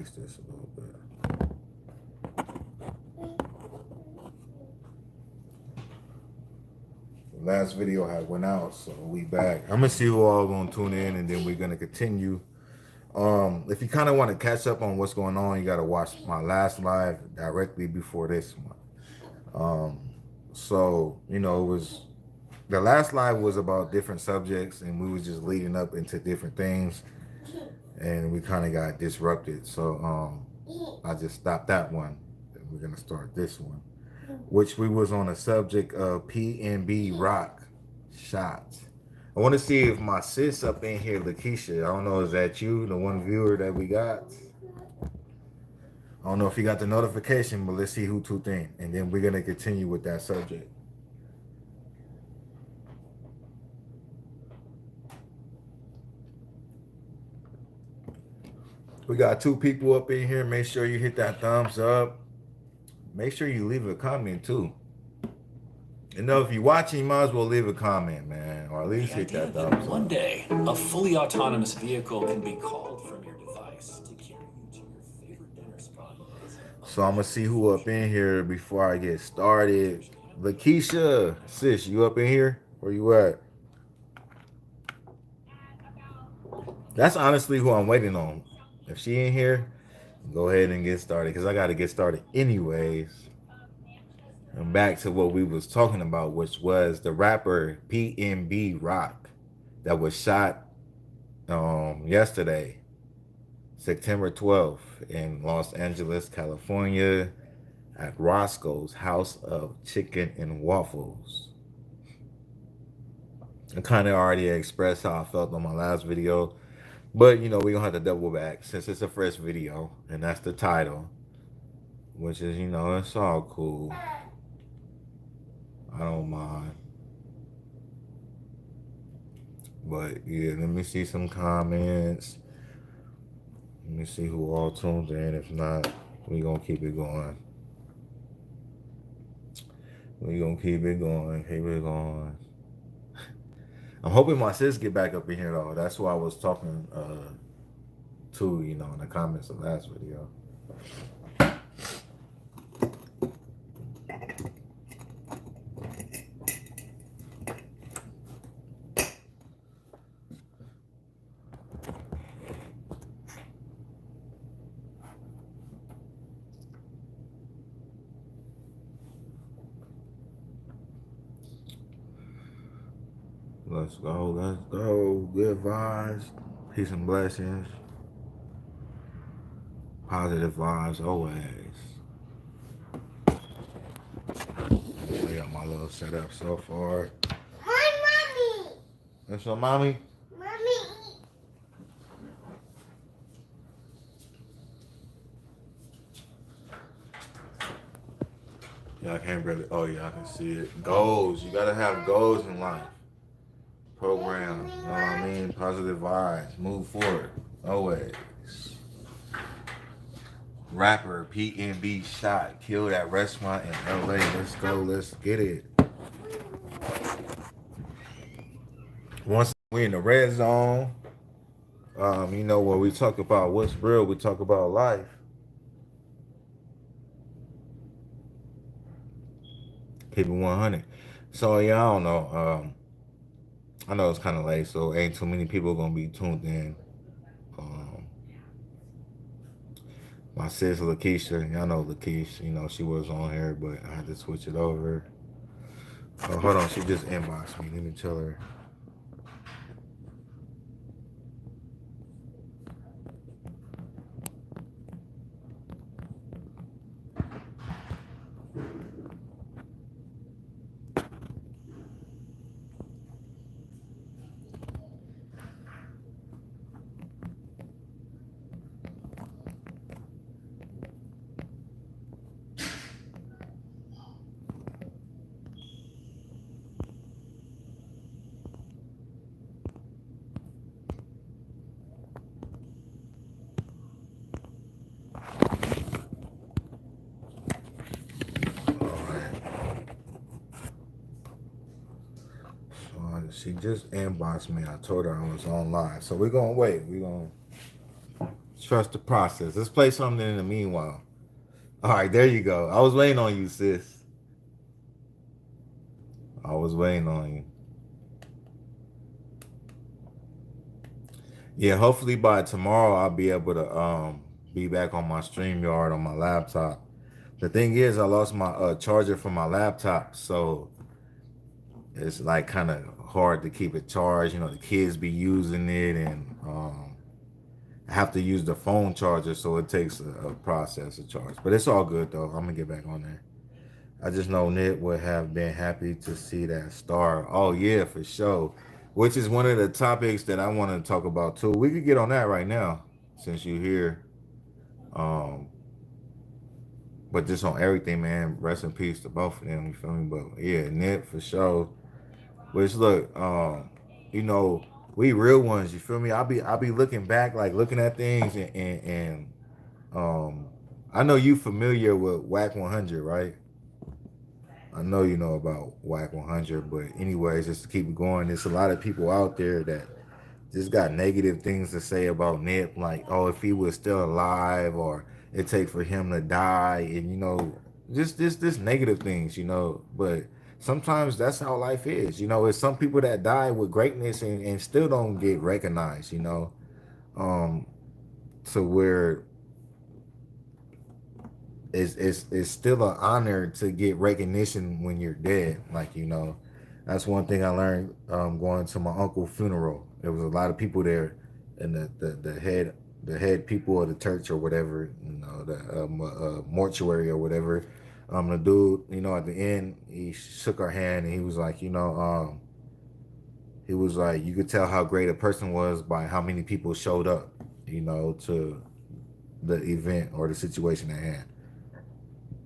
Fix this a little bit. The last video had went out, so we back. I'm gonna see who all gonna tune in, and then we're gonna continue. If you kind of want to catch up on what's going on, you gotta watch my last live directly before this one. So it was the last live was about different subjects, and we was just leading up into different things, and we kind of got disrupted. So I just stopped that one. And we're gonna start this one, which we was on a subject of PNB shots. I want to see if my sis up in here, Lakeisha. I don't know, is that you, the one viewer that we got? I don't know if you got the notification, but let's see who tuned in, and then we're gonna continue with that subject. We got 2 people up in here. Make sure you hit that thumbs up. Make sure you leave a comment too. If you're watching, you might as well leave a comment, man, or at least hit that thumbs up. One day, a fully autonomous vehicle can be called from your device to carry you to your favorite dinner spot. So I'm gonna see who up in here before I get started. Lakeisha, sis, you up in here? Where you at? That's honestly who I'm waiting on. If she in here, go ahead and get started, because I got to get started anyways. And back to what we was talking about, which was the rapper PNBROCK that was shot yesterday, September 12th, in Los Angeles, California, at Roscoe's House of Chicken and Waffles. I kind of already expressed how I felt on my last video, but we're going to have to double back since it's a fresh video, and that's the title, which is, it's all cool. I don't mind. But yeah, let me see some comments. Let me see who all tuned in. If not, we're going to keep it going. We're going to keep it going. Keep it going. I'm hoping my sis get back up in here, though. That's who I was talking to, in the comments of the last video. Let's go, let's go. Good vibes, peace and blessings, positive vibes always. I got my little setup so far. Hi, mommy. That's your mommy? Mommy. Yeah, I can't really. Oh yeah, I can see it. Goals. You gotta have goals in life. Program. You know what I mean? Positive vibes. Move forward. Always. Rapper PNB shot, killed at restaurant in LA. Let's go. Let's get it. Once we in the red zone, where we talk about what's real, we talk about life. Keep it 100. So yeah, I don't know. I know it's kind of late, so ain't too many people gonna be tuned in. My sis Lakeisha, y'all know Lakeisha, she was on here, but I had to switch it over. Oh, hold on, she just inboxed me. Let me tell her. She just inboxed me. I told her I was online. So we're going to wait. We're going to Trust the process. Let's play something in the meanwhile. All right, there you go. I was waiting on you, sis. I was waiting on you. Yeah, hopefully by tomorrow I'll be able to be back on my StreamYard on my laptop. The thing is, I lost my charger for my laptop, so it's like kind of hard to keep it charged. You know, the kids be using it, and I have to use the phone charger, so it takes a process to charge. But it's all good though. I'm gonna get back on there. I just know Nick would have been happy to see that star. Oh yeah, for sure. Which is one of the topics that I want to talk about too. We could get on that right now, since you're here. Um, but just on everything, man. Rest in peace to both of them. You feel me? But yeah, Nick for sure. Which look, you know, we real ones. You feel me? I'll be looking back, like looking at things, and I know you familiar with Whack 100, right? I know you know about Whack 100, but anyways, just to keep it going, there's a lot of people out there that just got negative things to say about Nip, like, oh, if he was still alive, or it takes for him to die, and just this negative things, But sometimes that's how life is, It's some people that die with greatness and still don't get recognized, um, to where it's still an honor to get recognition when you're dead. Like, that's one thing I learned going to my uncle's funeral. There was a lot of people there, and the head people of the church or whatever, the mortuary or whatever. The dude, at the end, he shook our hand and he was like, he was like, you could tell how great a person was by how many people showed up, to the event or the situation at hand.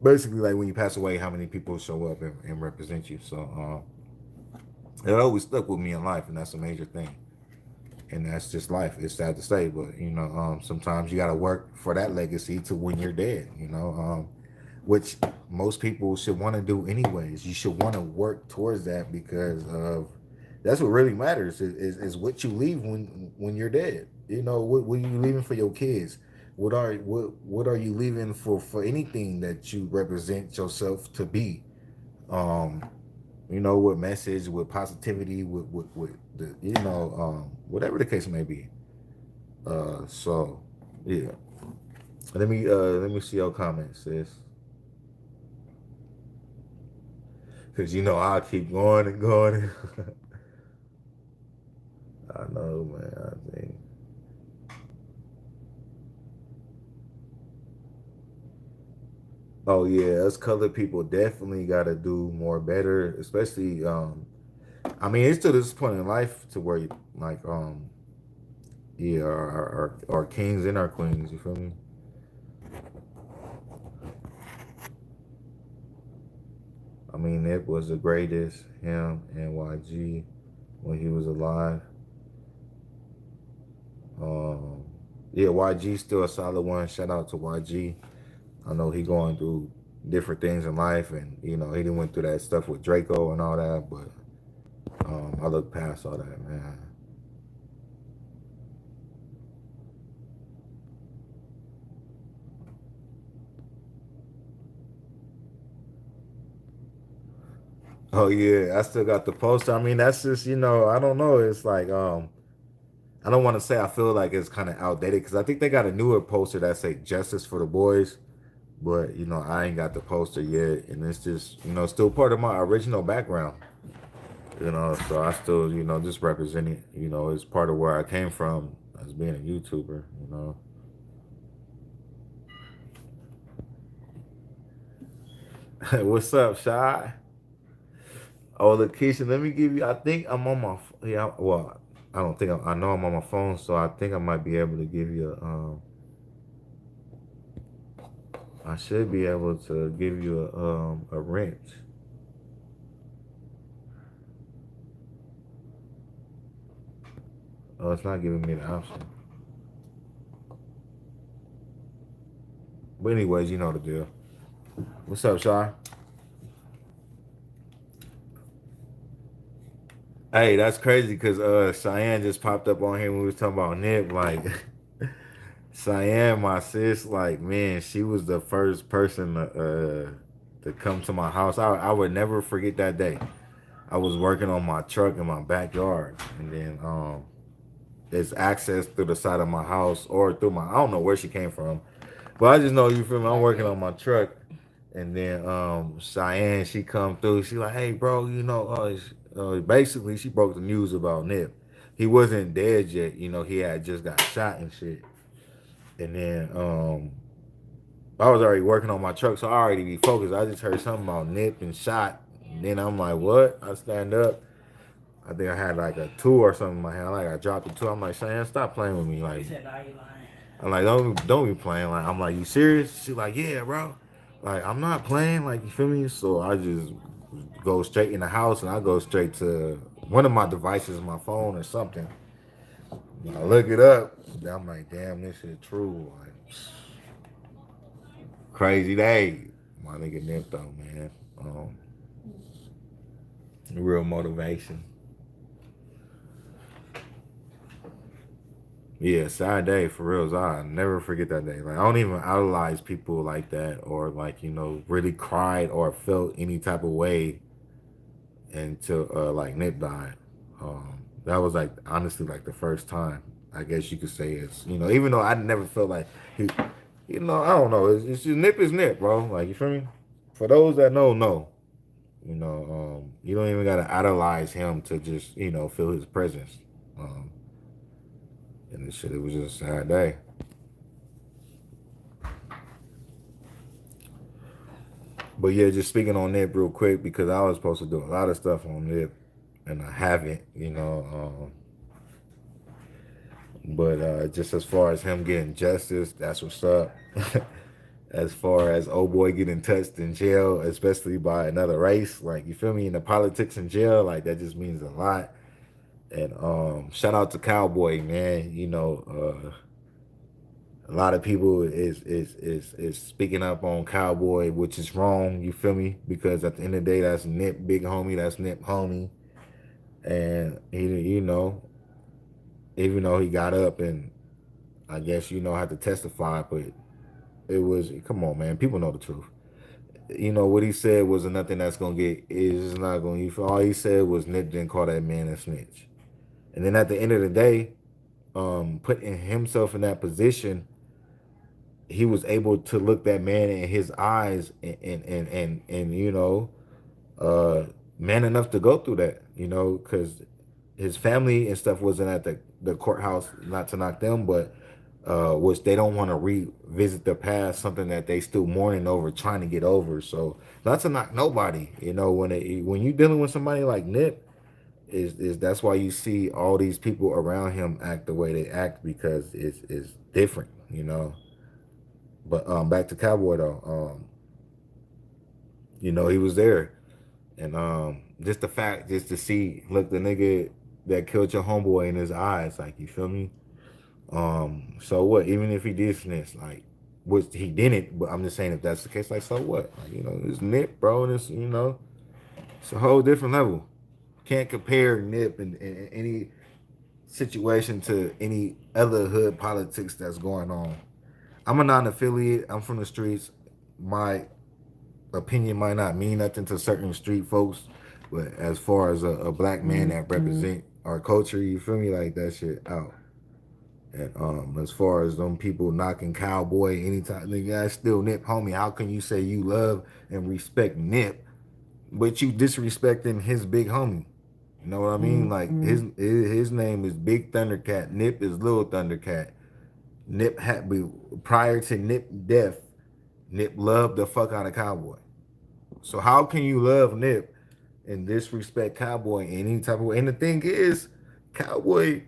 Basically, like when you pass away, how many people show up and represent you. So it always stuck with me in life, and that's a major thing. And that's just life. It's sad to say, but sometimes you got to work for that legacy to when you're dead. Which most people should want to do anyways. You should want to work towards that, because of that's what really matters is what you leave when you're dead. What are you leaving for your kids? What are you leaving for anything that you represent yourself to be? With message, with positivity, with the whatever the case may be. So yeah. Let me see your comments, sis. Cause I'll keep going and going. I know, man. I think. Oh yeah, us colored people definitely got to do more better, especially. I mean, it's to this point in life to where, like, yeah, our kings and our queens. You feel me? I mean, it was the greatest, him and YG, when he was alive. Um, yeah, YG still a solid one. Shout out to YG. I know he going through different things in life, and he didn't went through that stuff with Draco and all that, but I look past all that, man. Oh yeah, I still got the poster. I mean, that's just I don't know. It's like I don't want to say I feel like it's kind of outdated, because I think they got a newer poster that say "Justice for the Boys," but I ain't got the poster yet, and it's just still part of my original background. So I still just represent it. It's part of where I came from as being a YouTuber. What's up, Shy? Oh, look, Keisha, let me give you. I think I'm on my. Yeah, well, I don't think I know I'm on my phone, so I think I might be able to give you a. I should be able to give you a wrench. Oh, it's not giving me the option. But anyways, you know the deal. What's up, Shy? Hey, that's crazy because Cheyenne just popped up on here when we was talking about Nip. Like, Cyan, my sis, like man, she was the first person to come to my house. I would never forget that day. I was working on my truck in my backyard, and then there's access through the side of my house or through my, I don't know where she came from, but I just know, you feel me, I'm working on my truck, and then Cheyenne, she come through, she like, hey bro, basically she broke the news about Nip. He wasn't dead yet, he had just got shot and shit. And then I was already working on my truck, so I already be focused. I just heard something about Nip and shot, and then I'm like, what? I stand up. I think I had like a two or something in my hand. Like I dropped a two. I'm like, Cheyenne, stop playing with me. Like, He said, "Nah, you lying." I'm like, don't be playing. Like, I'm like, you serious? She like, yeah, bro. Like, I'm not playing. Like, you feel me? So I just go straight in the house, and I go straight to one of my devices, my phone or something. And I look it up. And I'm like, damn, this is true. Like, crazy day. My nigga Nip though, man. Real motivation. Yeah, sad day for real. I never forget that day. Like I don't even idolize people like that, or like really cried or felt any type of way until like Nip died. That was like honestly like the first time I guess you could say it's even though I never felt like he, I don't know. It's just Nip is Nip, bro. Like you feel me? For those that know. You don't even gotta idolize him to just feel his presence. Um, and this shit, it was just a sad day. But yeah, just speaking on Nip real quick because I was supposed to do a lot of stuff on Nip, and I haven't. But just as far as him getting justice, that's what's up. As far as old boy getting touched in jail, especially by another race, like you feel me, in the politics in jail, like that just means a lot. And shout out to Cowboy, man. A lot of people is speaking up on Cowboy, which is wrong. You feel me? Because at the end of the day, that's Nip big homie. That's Nip homie, and even though he got up and I guess had to testify, but it was come on, man. People know the truth. What he said was nothing that's gonna get is not gonna. All he said was Nip didn't call that man a snitch, and then at the end of the day, putting himself in that position, he was able to look that man in his eyes and uh man enough to go through that, because his family and stuff wasn't at the courthouse, not to knock them, but which they don't want to revisit the past, something that they still mourning over, trying to get over. So not to knock nobody, when you dealing with somebody like Nip, is that's why you see all these people around him act the way they act, because it's different. But back to Cowboy though, he was there, and just the fact, just to see, look, the nigga that killed your homeboy in his eyes, like you feel me. So what? Even if he did snitch, like, which he didn't, but I'm just saying if that's the case, like, so what? Like, it's Nip, bro, and it's a whole different level. Can't compare Nip in any situation to any other hood politics that's going on. I'm a non-affiliate. I'm from the streets. My opinion might not mean nothing to certain street folks, but as far as a black man that represent our culture, you feel me, like that shit out. And as far as them people knocking Cowboy anytime, nigga, that's still Nip homie. How can you say you love and respect Nip, but you disrespecting his big homie? You know what I mean? Like his name is Big Thundercat. Nip is Little Thundercat. Nip had be prior to Nip death. Nip loved the fuck out of Cowboy. So how can you love Nip and disrespect Cowboy in any type of way? And the thing is, Cowboy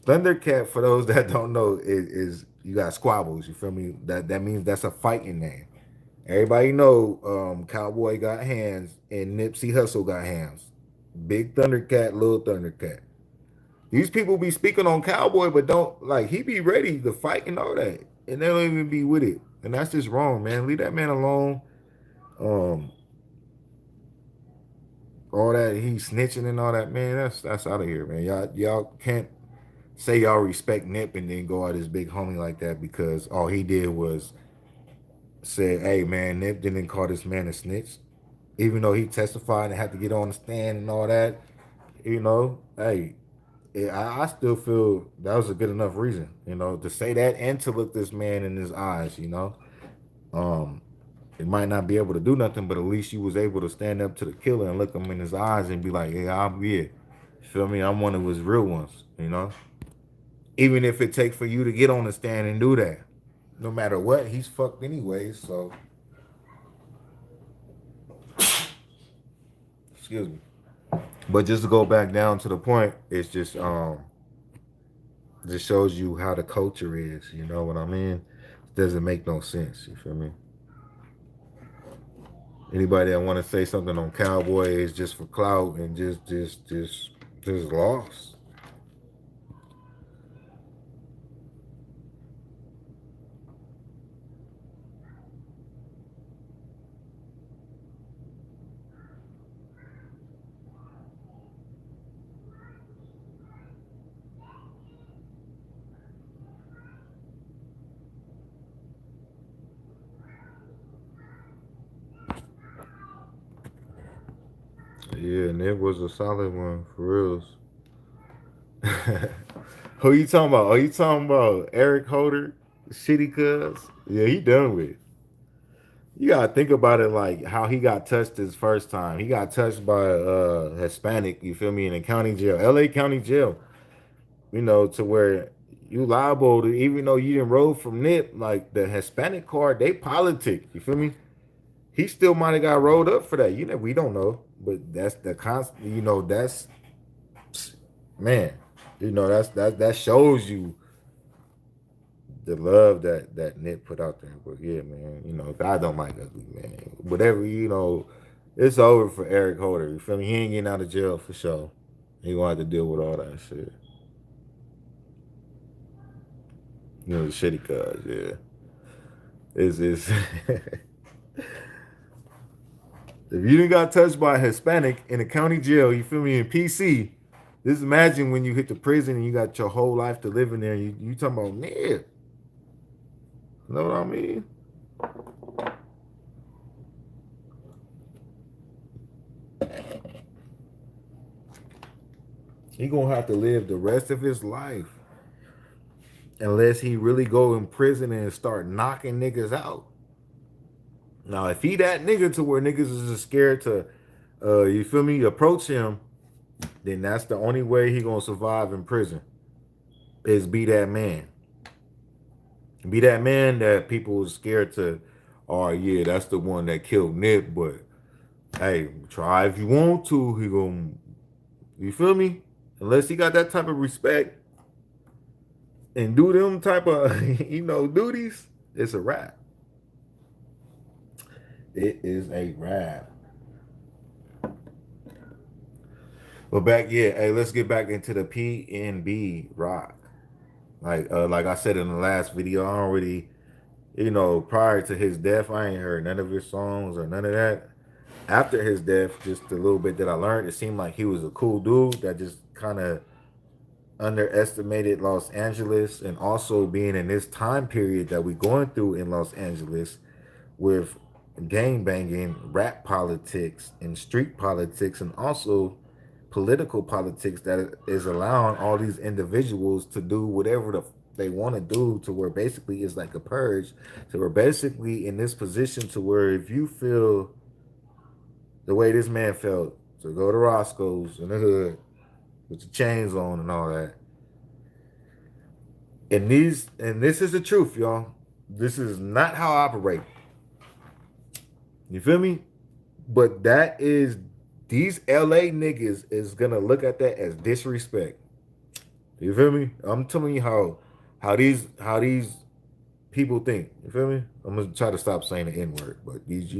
Thundercat, for those that don't know, is you got squabbles. You feel me? That means that's a fighting name. Everybody know Cowboy got hands and Nipsey Hussle got hands. Big Thundercat, Little Thundercat. These people be speaking on Cowboy, but don't like he be ready to fight and all that, and they don't even be with it, and that's just wrong, man. Leave that man alone. Um, all that he snitching and all that, man. That's out of here, man. Y'all can't say y'all respect Nip and then go out his big homie like that because all he did was say, hey man, Nip didn't call this man a snitch. Even though he testified and had to get on the stand and all that, hey, I still feel that was a good enough reason, to say that and to look this man in his eyes. Um, it might not be able to do nothing, but at least you was able to stand up to the killer and look him in his eyes and be like, yeah, feel me? I'm one of his real ones. Even if it takes for you to get on the stand and do that. No matter what, he's fucked anyways, so excuse me. But just to go back down to the point, it's just shows you how the culture is, you know what I mean? It doesn't make no sense, you feel me? Anybody that want to say something on Cowboy is just for clout and just lost. Yeah, and it was a solid one for reals. Who you talking about? Are you talking about Eric Holder? Shitty cuz? Yeah, he done with. You gotta think about it like how he got touched his first time. He got touched by a Hispanic, you feel me, in a county jail, LA County Jail, to where you liable to, even though you didn't roll from Nip, like the Hispanic card, they politic, you feel me? He still might have got rolled up for that. We don't know. But that's the constant, that's man, that shows you the love that Nick put out there. But yeah, man, God don't like ugly, man. Whatever, it's over for Eric Holder. You feel me? He ain't getting out of jail for sure. He gonna have to deal with all that shit. The shitty cuz, yeah. It's if you didn't got touched by a Hispanic in a county jail, you feel me, in PC, just imagine when you hit the prison and you got your whole life to live in there. You talking about, man, you know what I mean? He gonna have to live the rest of his life unless he really go in prison and start knocking niggas out. Now, if he that nigga to where niggas is just scared to, you feel me, approach him, then that's the only way he gonna survive in prison. Is be that man. Be that man that people are scared to. Oh yeah, that's the one that killed Nip. But hey, try if you want to. He gonna, you feel me? Unless he got that type of respect and do them type of duties, it's a wrap. It is a wrap. But hey, let's get back into the PNB rock. Like I said in the last video, I don't really, prior to his death, I ain't heard none of his songs or none of that. After his death, just a little bit that I learned, it seemed like he was a cool dude that just kind of underestimated Los Angeles, and also being in this time period that we're going through in Los Angeles with gang banging, rap politics, and street politics, and also political politics that is allowing all these individuals to do whatever they want to do, to where basically it's like a purge. So we're basically in this position to where if you feel the way this man felt, to go to Roscoe's in the hood with your chains on and all that. And this is the truth, y'all. This is not how I operate. You feel me? But that is, these LA niggas is gonna look at that as disrespect. You feel me? I'm telling you how these people think. You feel me? I'm gonna try to stop saying the N-word, but these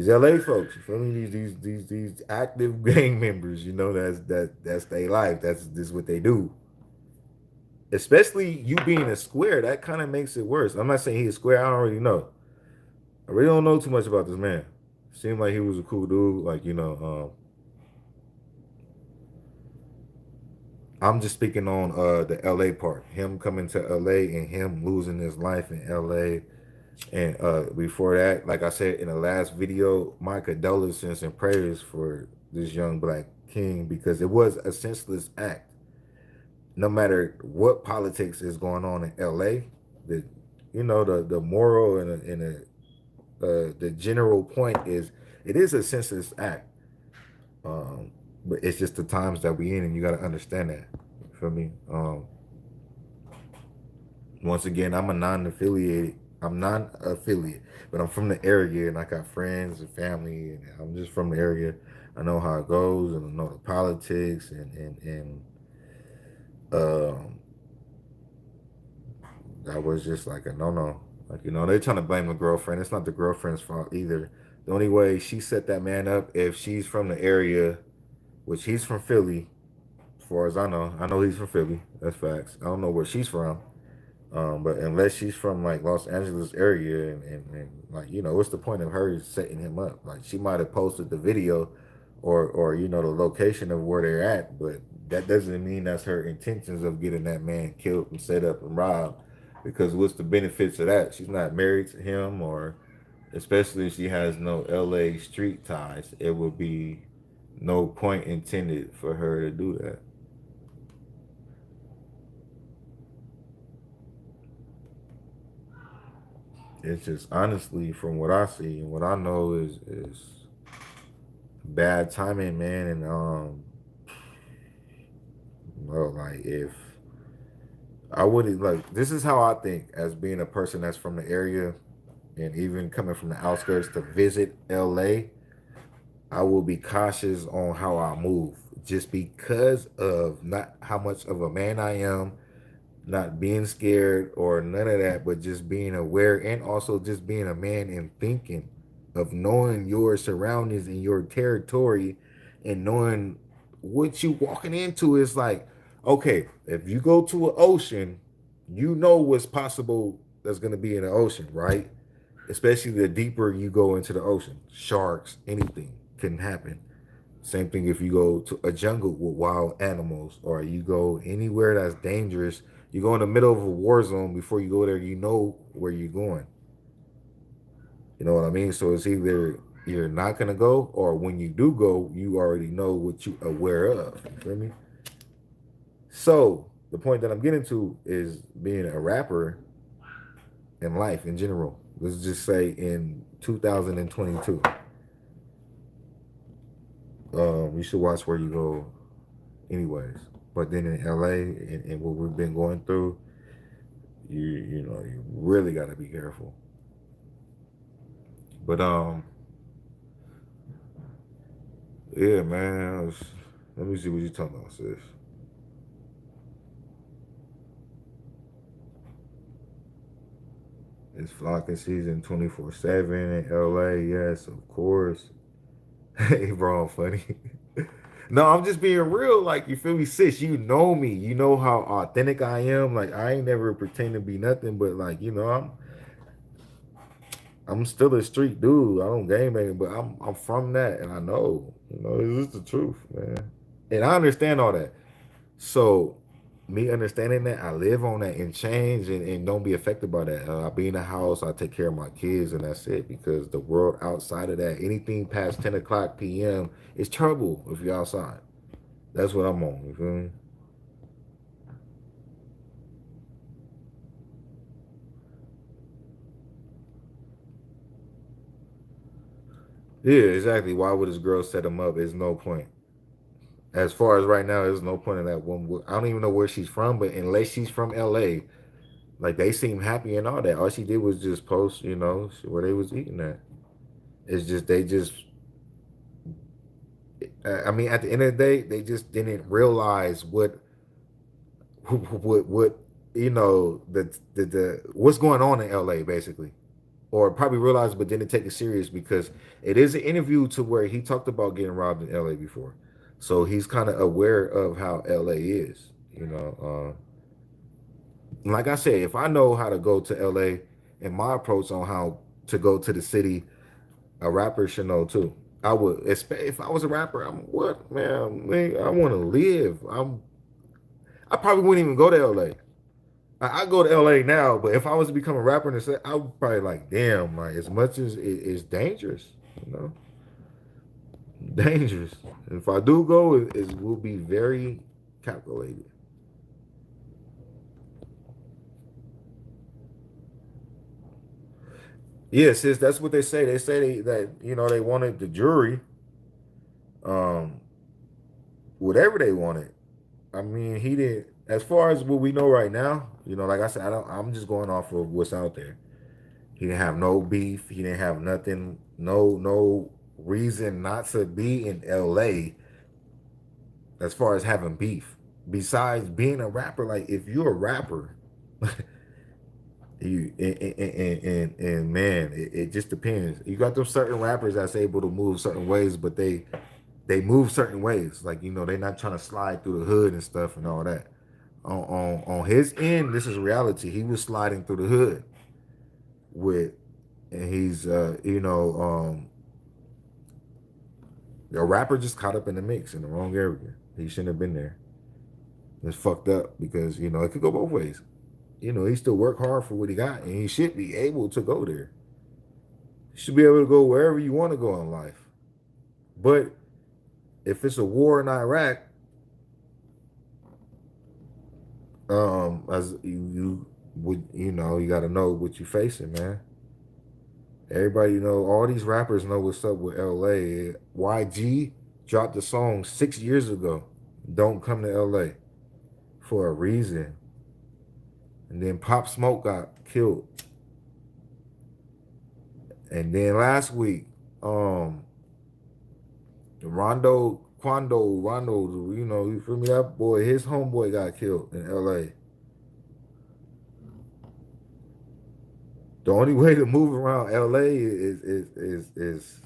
LA folks, you feel me? These active gang members, that's their life. This is what they do. Especially you being a square, that kind of makes it worse. I'm not saying he's a square. I don't really know. I really don't know too much about this man. Seemed like he was a cool dude. Like, I'm just speaking on the LA part. Him coming to LA and him losing his life in LA. And before that, like I said in the last video, my condolences and prayers for this young black king because it was a senseless act. No matter what politics is going on in LA, the the moral the general point is it is a senseless act. Um, but it's just the times that we in, and you got to understand that. You feel me? Once again, I'm a non-affiliated. I'm non-affiliate, but I'm from the area, and I got friends and family, and I'm just from the area. I know how it goes, and I know the politics, and um, that was just like a no-no. Like they're trying to blame the girlfriend. It's not the girlfriend's fault either. The only way she set that man up if she's from the area, which he's from Philly, as far as I know he's from Philly. That's facts. I don't know where she's from. But unless she's from like Los Angeles area and like, what's the point of her setting him up? Like she might have posted the video or the location of where they're at, but that doesn't mean that's her intentions of getting that man killed and set up and robbed. Because what's the benefits of that? She's not married to him, or especially if she has no LA street ties, it would be no point intended for her to do that. It's just honestly from what I see and what I know is bad timing, man. And well, like if I wouldn't like this is how I think as being a person that's from the area and even coming from the outskirts to visit LA, I will be cautious on how I move just because of not how much of a man I am, not being scared or none of that, but just being aware and also just being a man and thinking of knowing your surroundings and your territory and knowing what you walking into is like, okay, if you go to an ocean, you know what's possible that's going to be in the ocean, right? Especially the deeper you go into the ocean, sharks, anything can happen. Same thing if you go to a jungle with wild animals or you go anywhere that's dangerous. You go in the middle of a war zone before you go there, you know where you're going. You know what I mean? So it's either you're not gonna go or when you do go, you already know what you aware of. You feel me? So the point that I'm getting to is being a rapper in life in general. Let's just say in 2022. You should watch where you go anyways. But then in LA and what we've been going through, you really gotta be careful. But yeah, man. Let me see what you talking about, sis. It's flocking season 24/7 in LA. Yes, of course. Hey, bro, I'm funny. No, I'm just being real. Like, you feel me, sis? You know me. You know how authentic I am. Like, I ain't never pretend to be nothing, but like, I'm still a street dude. I don't game bang, but I'm from that, and I know, this is the truth, man. And I understand all that. So, me understanding that, I live on that and change and don't be affected by that. I be in the house, I take care of my kids, and that's it. Because the world outside of that, anything past 10 o'clock p.m. is trouble if you're outside. That's what I'm on. You feel me? Yeah, exactly. Why would this girl set him up? There's no point. As far as right now, there's no point in that one. I don't even know where she's from, but unless she's from LA, like they seem happy and all that. All she did was just post, where they was eating at. It's just they just. I mean, at the end of the day, they just didn't realize what the what's going on in LA basically, or probably realized but didn't take it serious because it is an interview to where he talked about getting robbed in LA before, so he's kind of aware of how LA is. Like I said, if I know how to go to LA and my approach on how to go to the city, a rapper should know too. I would, if I was a rapper, I'm what man, I want to live. I probably wouldn't even go to LA. I go to LA now, but if I was to become a rapper and say, I would probably like, damn, like as much as it's dangerous, you know, dangerous. If I do go, it will be very calculated. Yeah, sis, that's what they say. They say that they wanted the jury, um, whatever they wanted. I mean, he didn't. As far as what we know right now, like I said, I don't. I'm just going off of what's out there. He didn't have no beef. He didn't have nothing. No reason not to be in L.A. as far as having beef. Besides being a rapper, like if you're a rapper, you and man, it just depends. You got those certain rappers that's able to move certain ways, but they move certain ways. Like they're not trying to slide through the hood and stuff and all that. On his end, this is reality. He was sliding through the hood with, and he's a rapper just caught up in the mix in the wrong area. He shouldn't have been there. It's fucked up because it could go both ways. He still work hard for what he got, and he should be able to go there. You should be able to go wherever you want to go in life. But if it's a war in Iraq, as you would, you got to know what you're facing, man. Everybody all these rappers know what's up with LA. YG dropped the song 6 years ago. Don't come to LA for a reason. And then Pop Smoke got killed. And then last week, Rondo, you feel me? That boy, his homeboy got killed in LA. The only way to move around LA is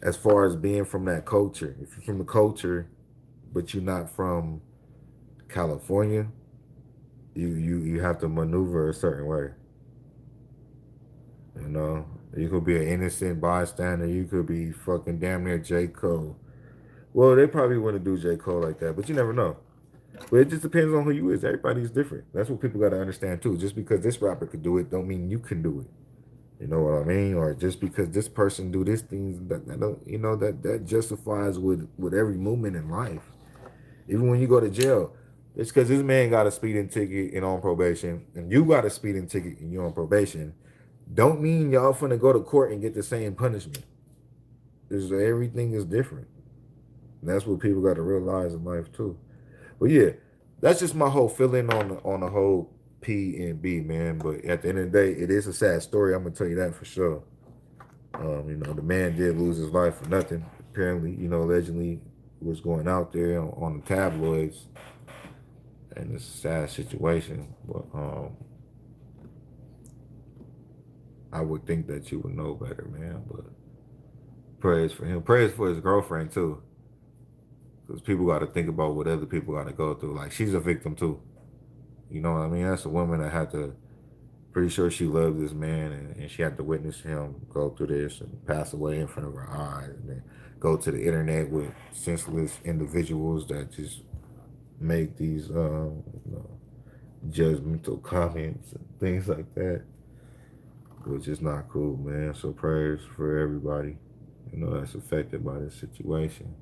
as far as being from that culture. If you're from the culture, but you're not from California, you have to maneuver a certain way. You could be an innocent bystander. You could be fucking damn near J. Cole. Well, they probably wouldn't do J. Cole like that, but you never know. But it just depends on who you is. Everybody's different. That's what people got to understand too. Just because this rapper could do it, don't mean you can do it. You know what I mean? Or just because this person do this thing, that don't, that justifies with every movement in life. Even when you go to jail, it's because this man got a speeding ticket and on probation, and you got a speeding ticket and you're on probation. Don't mean y'all finna go to court and get the same punishment. Everything is different. And that's what people got to realize in life too. But yeah, that's just my whole feeling on the whole PNB, man. But at the end of the day, it is a sad story. I'm gonna tell you that for sure. The man did lose his life for nothing. Apparently, allegedly was going out there on the tabloids, and it's a sad situation. But I would think that you would know better, man. But prayers for him. Prayers for his girlfriend too. Because people got to think about what other people got to go through. Like, she's a victim too. You know what I mean? That's a woman that had to, pretty sure she loved this man, and she had to witness him go through this and pass away in front of her eyes, and then go to the internet with senseless individuals that just make these judgmental comments and things like that, which is not cool, man. So prayers for everybody, that's affected by this situation.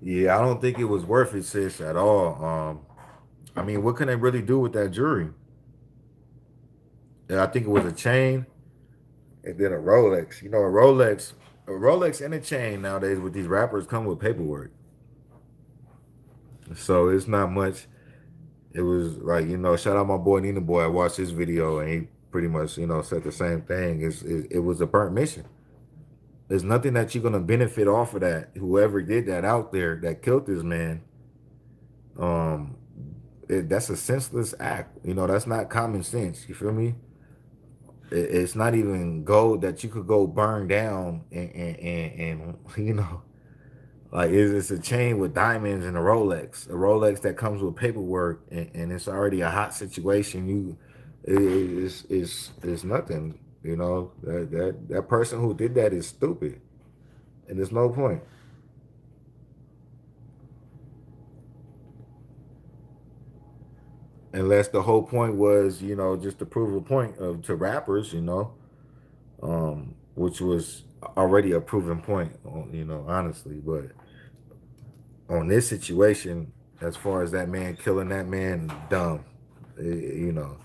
Yeah, I don't think it was worth it, sis, at all. I mean, what can they really do with that jury? I think it was a chain and then a Rolex. A Rolex and a chain nowadays with these rappers come with paperwork. So it's not much. It was like, shout out my boy Nina Boy. I watched his video and he pretty much, said the same thing. It was a burnt mission. There's nothing that you're gonna benefit off of that. Whoever did that out there that killed this man, that's a senseless act. That's not common sense. You feel me? It's not even gold that you could go burn down and you know, like it's a chain with diamonds and a Rolex that comes with paperwork, and it's already a hot situation. It's nothing. You know, that person who did that is stupid, and there's no point. Unless the whole point was, you know, just to prove a point to rappers, you know, which was already a proven point, you know, honestly. But on this situation, as far as that man killing that man, dumb, you know,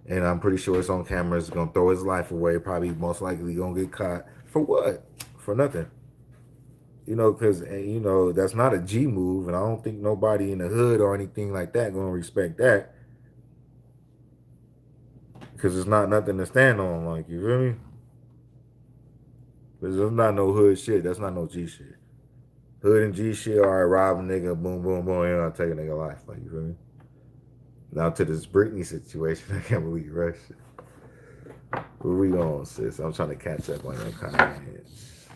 and I'm pretty sure it's on camera. It's gonna throw his life away. Probably most likely gonna get caught for what? For nothing. You know, because you know that's not a G move, and I don't think nobody in the hood or anything like that gonna respect that, because it's not nothing to stand on. Like, you feel me? Because there's not no hood shit. That's not no G shit. Hood and G shit, all right, rob a nigga, boom, boom, boom, you know, take a nigga life. Like, you feel me? Now to this Britney situation, I can't believe Rush. Where we going, sis? I'm trying to catch up on your comments.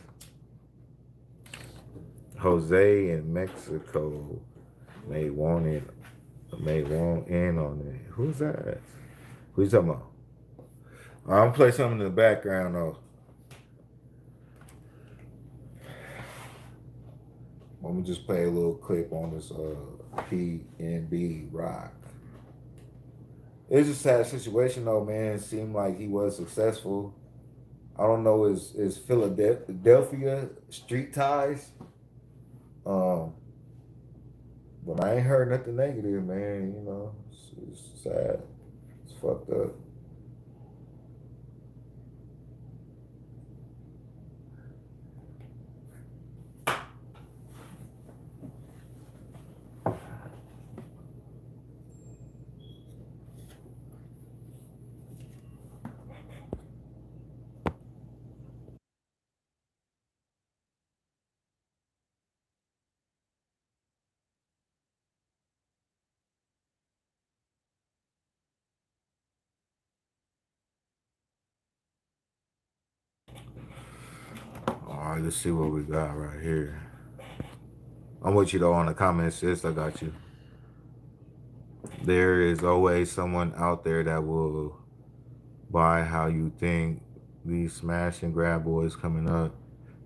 Jose in Mexico may want in on it. Who's that? Who you talking about? I'm gonna play something in the background though. Let me just play a little clip on this PNBROCK. It's a sad situation though, man. It seemed like he was successful. I don't know his Philadelphia street ties. Um, but I ain't heard nothing negative, man. You know, it's sad. It's fucked up. All right, let's see what we got right here. I'm with you though on the comments, sis. I got you. There is always someone out there that will buy how you think. These smash and grab boys coming up,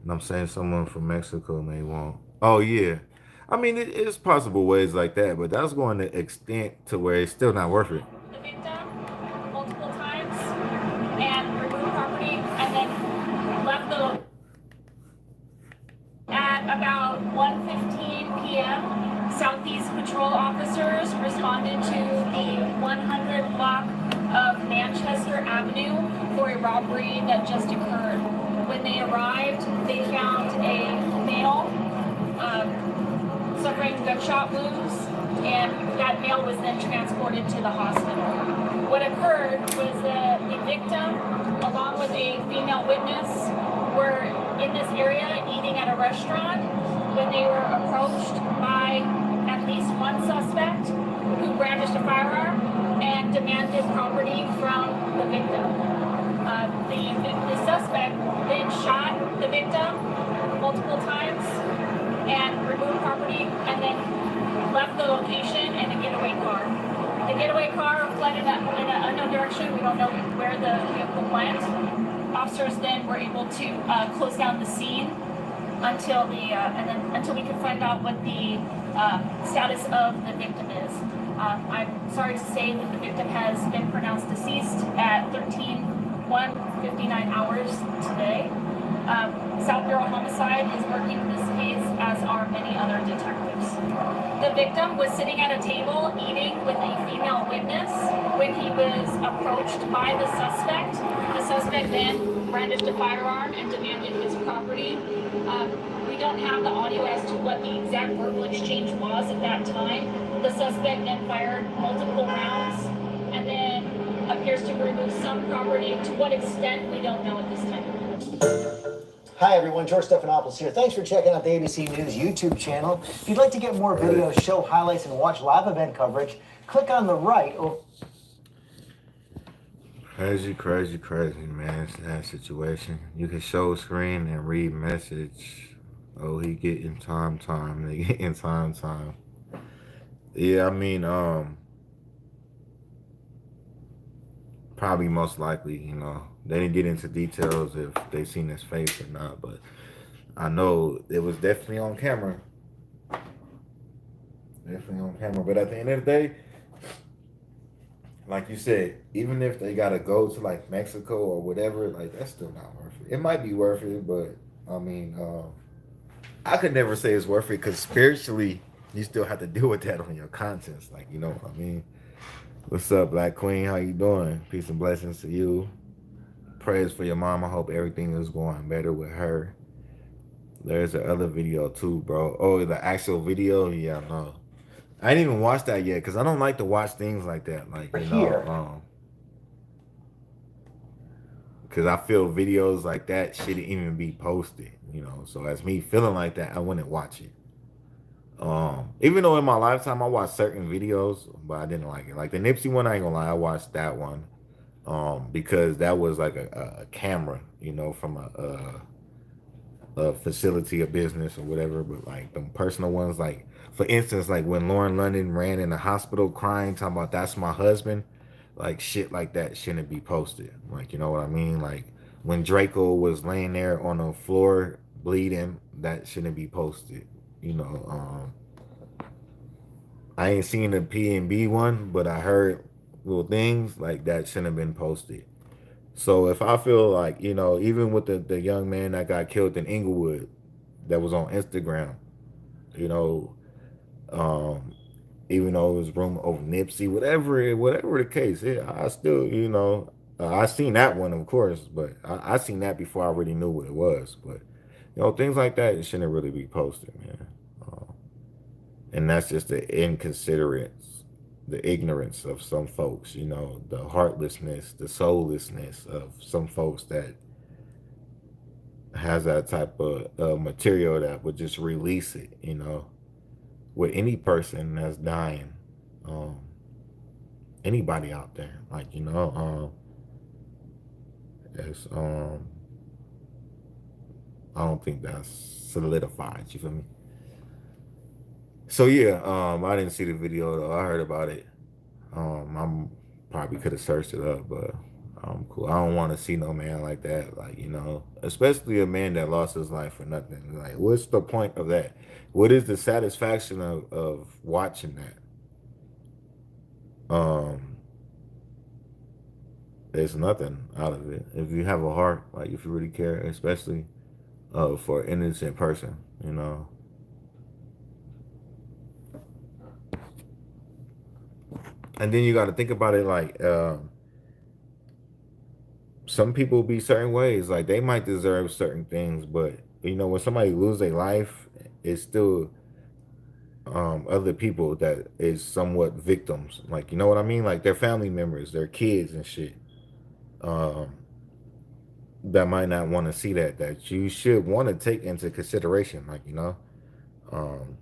and I'm saying someone from Mexico may want. Oh yeah, I mean it's possible ways like that, but that's going to extent to where it's still not worth it. The victim multiple times and removed property, and then left the. At about 1:15 p.m., Southeast Patrol officers responded to the 100 block of Manchester Avenue for a robbery that just occurred. When they arrived, they found a male suffering gunshot wounds, and that male was then transported to the hospital. What occurred was the victim, along with a female witness, were in this area eating at a restaurant when they were approached by at least one suspect who brandished a firearm and demanded property from the victim. The suspect then shot the victim multiple times and removed property, and then left the location in a getaway car. The getaway car fled in an unknown direction. We don't know where the vehicle went. Officers then were able to close down the scene until until we could find out what the status of the victim is. I'm sorry to say that the victim has been pronounced deceased at 13:59 hours today. South Bureau Homicide is working this case, as are many other detectives. The victim was sitting at a table eating with a female witness when he was approached by the suspect. The suspect then brandished a firearm and demanded his property. We don't have the audio as to what the exact verbal exchange was at that time. The suspect then fired multiple rounds and then appears to remove some property. To what extent, we don't know at this time. Hi everyone, George Stephanopoulos here. Thanks for checking out the ABC News YouTube channel. If you'd like to get more videos, show highlights, and watch live event coverage, click on the right or Crazy, man. It's that situation. You can show screen and read message. Oh, he getting time. They getting time. Yeah, I mean, probably most likely, they didn't get into details if they seen his face or not, but I know it was definitely on camera. Definitely on camera. But at the end of the day, like you said, even if they gotta go to like Mexico or whatever, like that's still not worth it. It might be worth it, but I mean, I could never say it's worth it because spiritually, you still have to deal with that on your conscience. Like, you know what I mean? What's up, Black Queen? How you doing? Peace and blessings to you. Prayers for your mom. I hope everything is going better with her. There's the other video too, bro. Oh, the actual video? Yeah, no. I didn't even watch that yet because I don't like to watch things like that. Like, because I feel videos like that shouldn't even be posted, So as me feeling like that, I wouldn't watch it. Even though in my lifetime I watched certain videos, but I didn't like it. Like the Nipsey one, I ain't gonna lie, I watched that one. Because that was like a camera, from a facility, a business or whatever. But like the personal ones, like for instance, like when Lauren London ran in the hospital crying, talking about that's my husband, like shit like that shouldn't be posted. Like, you know what I mean? Like when Draco was laying there on the floor bleeding, that shouldn't be posted. I ain't seen the PNB one, but I heard little things like that shouldn't have been posted. So if I feel like, even with the young man that got killed in Inglewood that was on Instagram, you know, um, even though it was rumor over Nipsey, whatever the case, I still, I seen that one, of course, but I seen that before I already knew what it was. But, things like that, it shouldn't really be posted, man. And that's just the inconsiderates, the ignorance of some folks, the heartlessness, the soullessness of some folks that has that type of material that would just release it, with any person that's dying, um, anybody out there, like, it's, I don't think that's solidified, you feel me? So yeah, I didn't see the video though. I heard about it. I'm probably could have searched it up, but I'm cool. I don't want to see no man like that. Like, especially a man that lost his life for nothing. Like, what's the point of that? What is the satisfaction of watching that? There's nothing out of it. If you have a heart, like if you really care, especially for an innocent person. And then you got to think about it like some people be certain ways, like they might deserve certain things, but when somebody lose their life, it's still other people that is somewhat victims, like, you know what I mean, like their family members, their kids and shit, um that might not want to see that you should want to take into consideration, like, um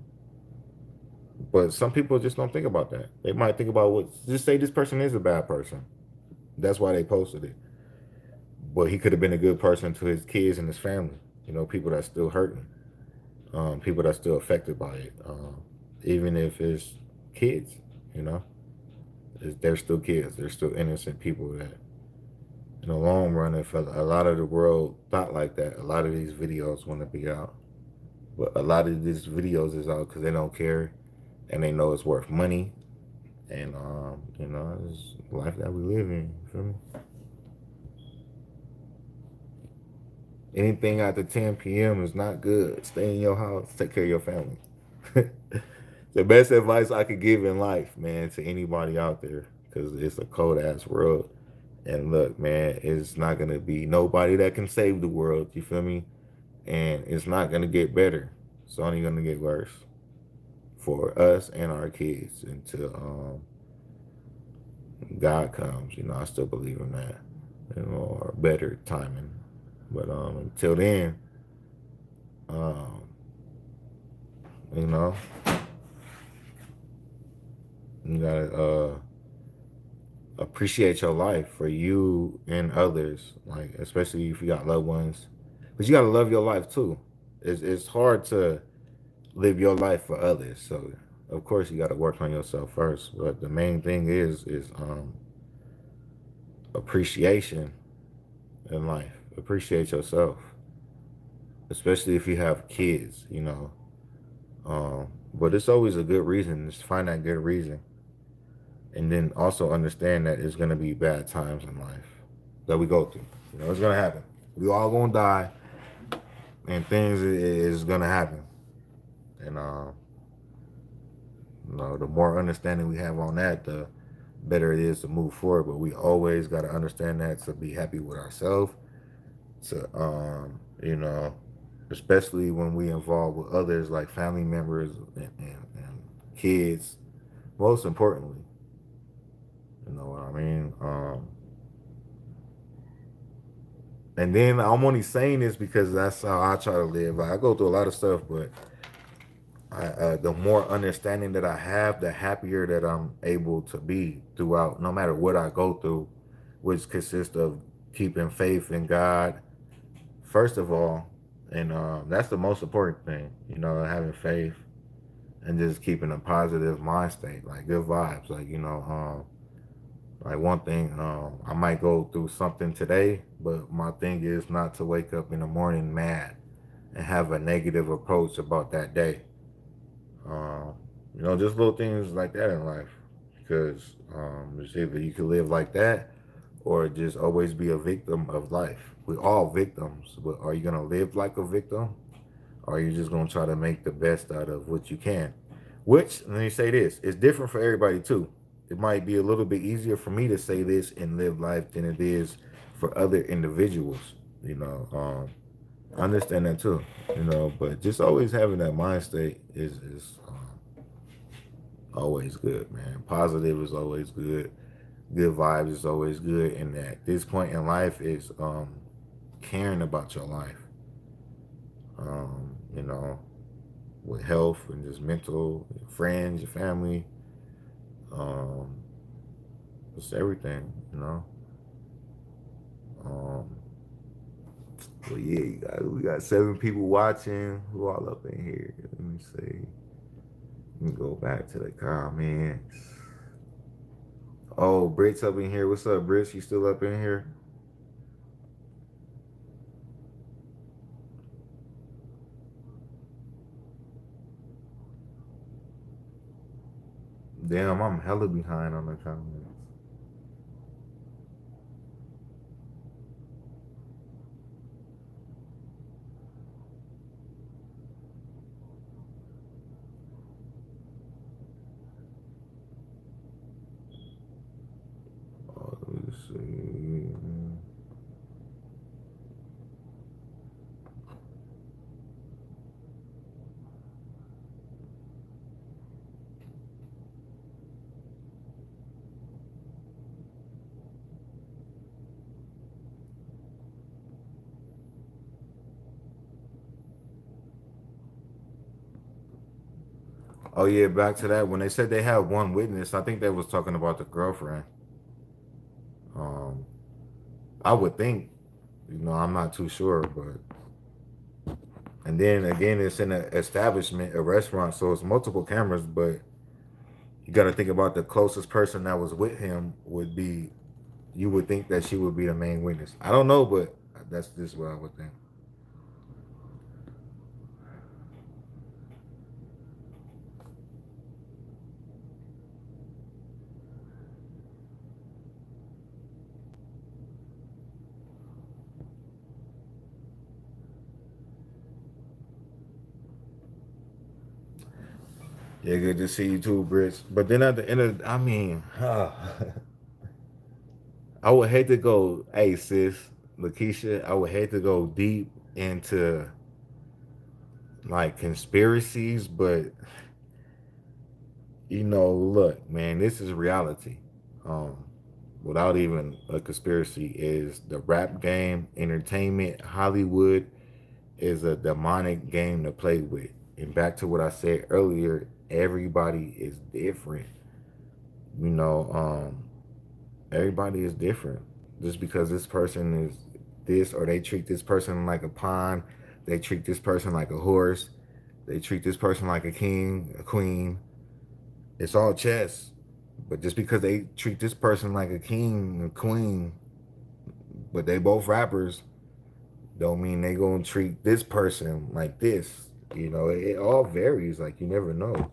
but some people just don't think about that. They might think about just say this person is a bad person, that's why they posted it, but he could have been a good person to his kids and his family, people that's still hurting, people that's still affected by it, even if it's kids, you know, they're still kids, they're still innocent people that, in the long run, if a lot of the world thought like that, a lot of these videos wouldn't be out. But a lot of these videos is out because they don't care and they know it's worth money, and it's life that we live in. You feel me? Anything after 10 p.m. is not good. Stay in your house. Take care of your family. The best advice I could give in life, man, to anybody out there, because it's a cold ass world. And look, man, it's not gonna be nobody that can save the world. You feel me? And it's not gonna get better. It's only gonna get worse for us and our kids until God comes. I still believe in that, or better timing. But until then, um, you know, you gotta appreciate your life for you and others, like especially if you got loved ones. But you gotta love your life too. It's hard to live your life for others. So of course you gotta work on yourself first. But the main thing is appreciation in life. Appreciate yourself. Especially if you have kids, you know. But it's always a good reason. Just find that good reason. And then also understand that it's gonna be bad times in life that we go through. You know, it's gonna happen. We all gonna die, and things is gonna happen. And you know, the more understanding we have on that, the better it is to move forward. But we always gotta understand that to be happy with ourselves. To you know, especially when we involve with others like family members and kids. Most importantly, you know what I mean. And then I'm only saying this because that's how I try to live. Like, I go through a lot of stuff, but the more understanding that I have, the happier that I'm able to be throughout, no matter what I go through, which consists of keeping faith in God, first of all. And that's the most important thing, you know, having faith and just keeping a positive mind state, like good vibes. Like, you know, like one thing, I might go through something today, but my thing is not to wake up in the morning mad and have a negative approach about that day. You know, just little things like that in life, because it's either you can live like that or just always be a victim of life. We're all victims, but are you gonna live like a victim, or are you just gonna try to make the best out of what you can? Which, let me say this, it's different for everybody too. It might be a little bit easier for me to say this and live life than it is for other individuals. You know, I understand that too. You know, but just always having that mind state is always good, man. Positive is always good. Good vibes is always good. And at this point in life is caring about your life. You know, with health and just mental, your friends, your family, um, just everything, you know. Well, yeah, we got 7 people watching. Who all up in here? Let me see. Let me go back to the comments. Oh, Britt's up in here. What's up, Britt? You still up in here? Damn, I'm hella behind on the comments. Oh, let me see. Oh yeah, back to that. When they said they had one witness, I think they was talking about the girlfriend. Um, I would think, you know, I'm not too sure, but and then again, it's in an establishment, a restaurant, so it's multiple cameras. But you got to think about the closest person that was with him would be. You would think that she would be the main witness. I don't know, but that's just what I would think. Yeah, good to see you too, Brits. But then at the end of, I mean, I would hate to go, hey sis, Lakeisha, I would hate to go deep into like conspiracies, but you know, look, man, this is reality. Um, Without even a conspiracy, is the rap game, entertainment, Hollywood is a demonic game to play with. And back to what I said earlier, everybody is different, you know. Everybody is different. Just because this person is this, or they treat this person like a pawn, they treat this person like a horse, they treat this person like a king, a queen. It's all chess. But just because they treat this person like a king, a queen, but they both rappers, don't mean they gonna treat this person like this. You know, it all varies. Like, you never know.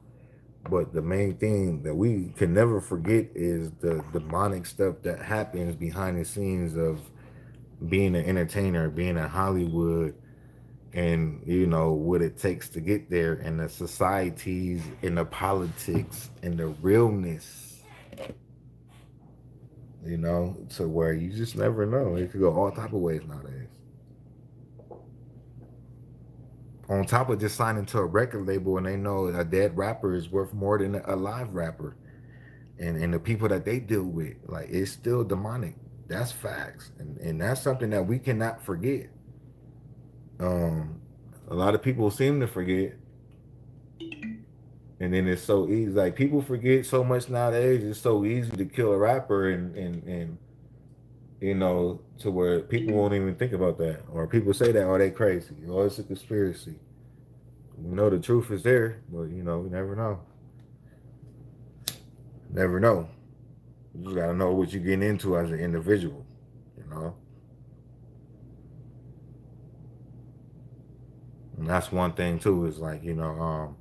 But the main thing that we can never forget is the demonic stuff that happens behind the scenes of being an entertainer, being in Hollywood, and you know what it takes to get there, and the societies, and the politics, and the realness. You know, to where you just never know. It could go all type of ways nowadays. On top of just signing to a record label, and they know a dead rapper is worth more than a live rapper, and the people that they deal with, like, it's still demonic. That's facts, and that's something that we cannot forget. A lot of people seem to forget, and then it's so easy. Like, people forget so much nowadays. It's so easy to kill a rapper, and you know, to where people won't even think about that, or people say that, oh, they crazy, oh, it's a conspiracy. We know the truth is there, but you know, we never know. Never know. You just gotta know what you're getting into as an individual, you know. And that's one thing too, is like, you know,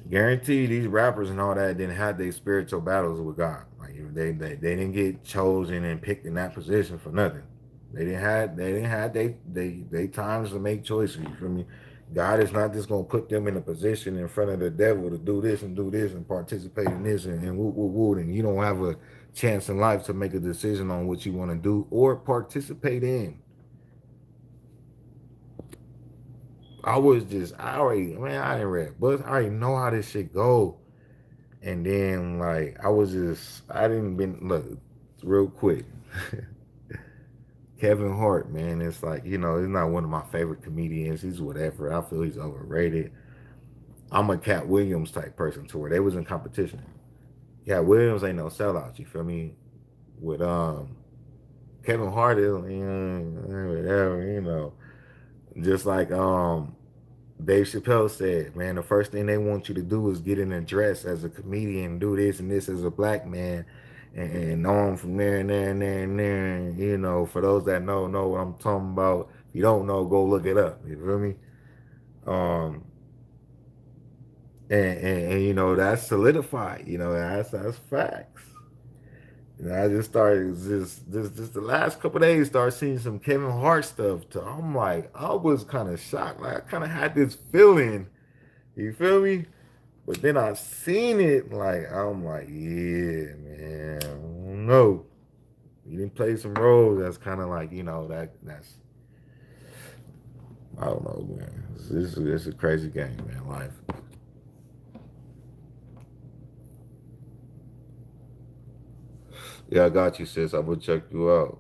guarantee these rappers and all that didn't have their spiritual battles with God. Like, they didn't get chosen and picked in that position for nothing. They didn't have they times to make choices. You feel me? God is not just gonna put them in a position in front of the devil to do this and participate in this and woo woo woo, and you don't have a chance in life to make a decision on what you want to do or participate in. I didn't read books. I already know how this shit go. And then, like, I didn't been, look, real quick. Kevin Hart, man, it's like, you know, he's not one of my favorite comedians. He's whatever. I feel he's overrated. I'm a Cat Williams type person, to where they was in competition. Cat Williams ain't no sellout, you feel me? With Kevin Hart is, whatever, you know. Just like Dave Chappelle said, man, the first thing they want you to do is get in a dress as a comedian, do this and this as a black man, and on from there and there and there and there. And, you know, for those that know what I'm talking about. If you don't know, go look it up. You feel me? And you know, that's solidified. You know, that's facts. And I just started just the last couple of days started seeing some Kevin Hart stuff. I'm like, I was kind of shocked. Like, I kind of had this feeling, you feel me? But then I seen it, like, I'm like, yeah, man, I don't know. You didn't play some roles. That's kind of like, you know, that's I don't know, man. It's a crazy game, man. Life. Yeah, I got you, sis. I will check you out.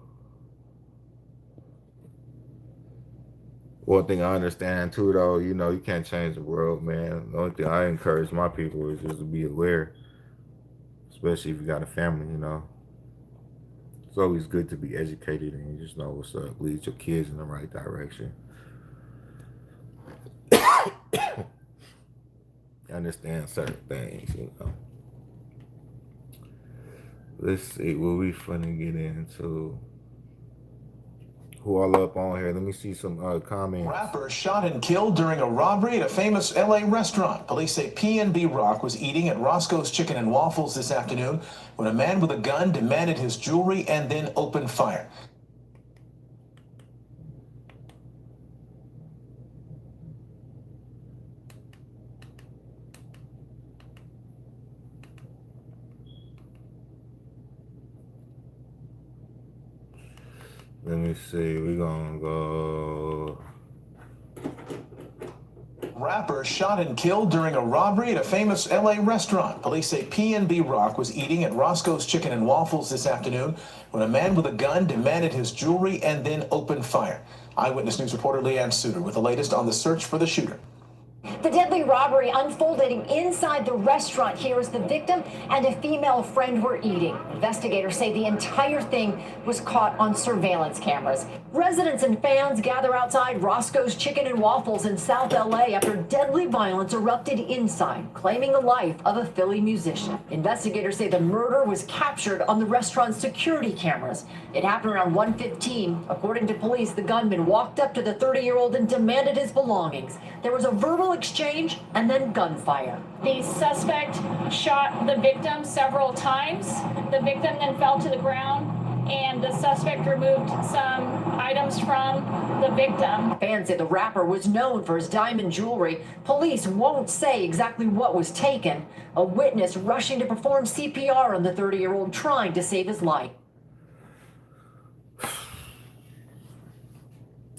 One thing I understand too, though, you know, you can't change the world, man. The only thing I encourage my people is just to be aware, especially if you got a family, you know. It's always good to be educated and you just know what's up. Lead your kids in the right direction. Understand certain things, you know. Let's see what we finna get into. Who all up on here? Let me see some comments. Rapper shot and killed during a robbery at a famous LA restaurant. Police say PNBROCK was eating at Roscoe's Chicken and Waffles this afternoon when a man with a gun demanded his jewelry and then opened fire. Let me see. We're gonna go. Rapper shot and killed during a robbery at a famous LA restaurant. Police say PNBROCK was eating at Roscoe's Chicken and Waffles this afternoon when a man with a gun demanded his jewelry and then opened fire. Eyewitness News reporter Leanne Suter with the latest on the search for the shooter. The deadly robbery unfolding inside the restaurant here as the victim and a female friend were eating. Investigators say the entire thing was caught on surveillance cameras. Residents and fans gather outside Roscoe's Chicken and Waffles in South LA after deadly violence erupted inside, claiming the life of a Philly musician. Investigators say the murder was captured on the restaurant's security cameras. It happened around 1:15. According to police, the gunman walked up to the 30-year-old and demanded his belongings. There was a verbal exchange and then gunfire. The suspect shot the victim several times. The victim then fell to the ground, and the suspect removed some items from the victim. Fans say the rapper was known for his diamond jewelry. Police won't say exactly what was taken. A witness rushing to perform CPR on the 30-year-old trying to save his life.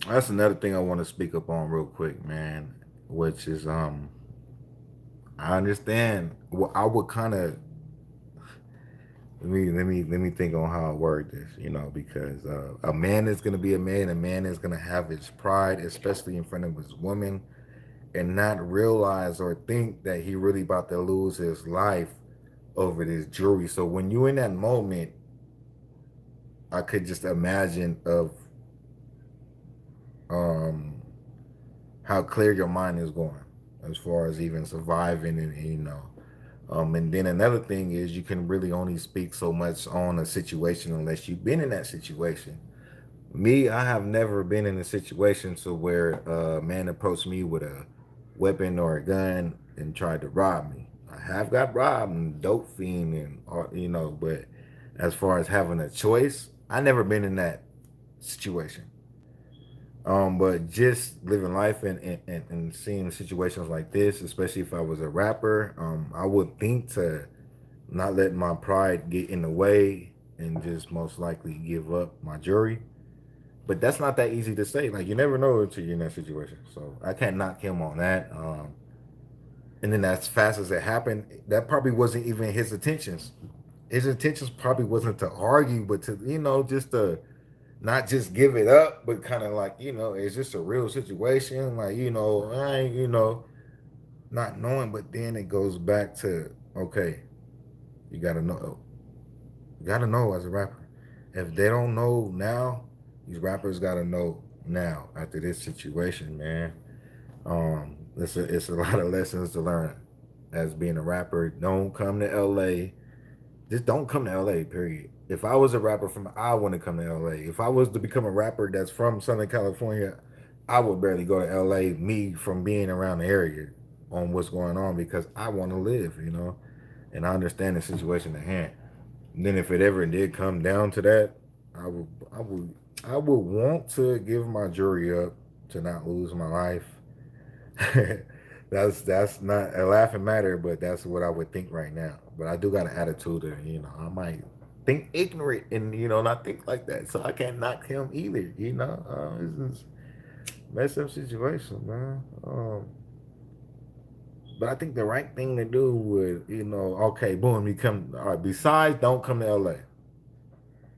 That's another thing I want to speak up on real quick, man, which is I understand. Well, I would kind of let me think on how I word this, because a man is gonna be a man. A man is gonna have his pride, especially in front of his woman, and not realize or think that he really about to lose his life over this jewelry. So when you're in that moment, I could just imagine of how clear your mind is going as far as even surviving, and then another thing is you can really only speak so much on a situation unless you've been in that situation. Me, I have never been in a situation to where a man approached me with a weapon or a gun and tried to rob me. I have got robbed and dope fiend and but as far as having a choice, I never been in that situation. But just living life and seeing situations like this, especially if I was a rapper, I would think to not let my pride get in the way and just most likely give up my jury. But that's not that easy to say. Like, you never know until you're in that situation. So I can't knock him on that. And then as fast as it happened, that probably wasn't even his intentions. His intentions probably wasn't to argue, but to, just to not just give it up, but kind of like, it's just a real situation. Like, I ain't, not knowing. But then it goes back to, okay, you got to know. You got to know as a rapper. If they don't know now, these rappers got to know now after this situation, man. It's a lot of lessons to learn as being a rapper. Don't come to LA. Just don't come to LA, period. If I was a rapper I want to come to LA. If I was to become a rapper that's from Southern California, I would barely go to LA, me from being around the area on what's going on, because I want to live, and I understand the situation at hand. And then if it ever did come down to that, I would want to give my jury up to not lose my life. That's not a laughing matter, but that's what I would think right now. But I do got an attitude of, I might think ignorant and, not think like that. So I can't knock him either, This is a messed up situation, man. But I think the right thing to do would, okay, boom, you come, all right, besides don't come to LA.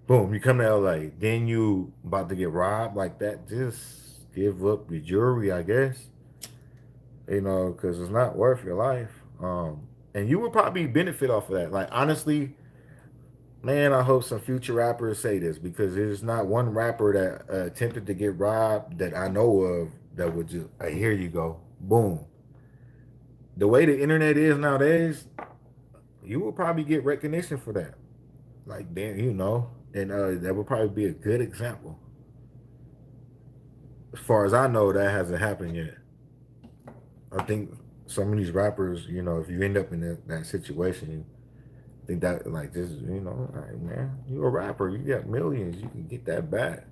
Boom, you come to LA, then you about to get robbed like that, just give up your jewelry, I guess. Because it's not worth your life. And you would probably benefit off of that. Like, honestly, man, I hope some future rappers say this, because there's not one rapper that attempted to get robbed that I know of that would just, here you go, boom. The way the internet is nowadays, you will probably get recognition for that. Like, then, and that would probably be a good example. As far as I know, that hasn't happened yet. I think some of these rappers, if you end up in that situation, I think that, like, this, all right, man, you're a rapper, you got millions, you can get that back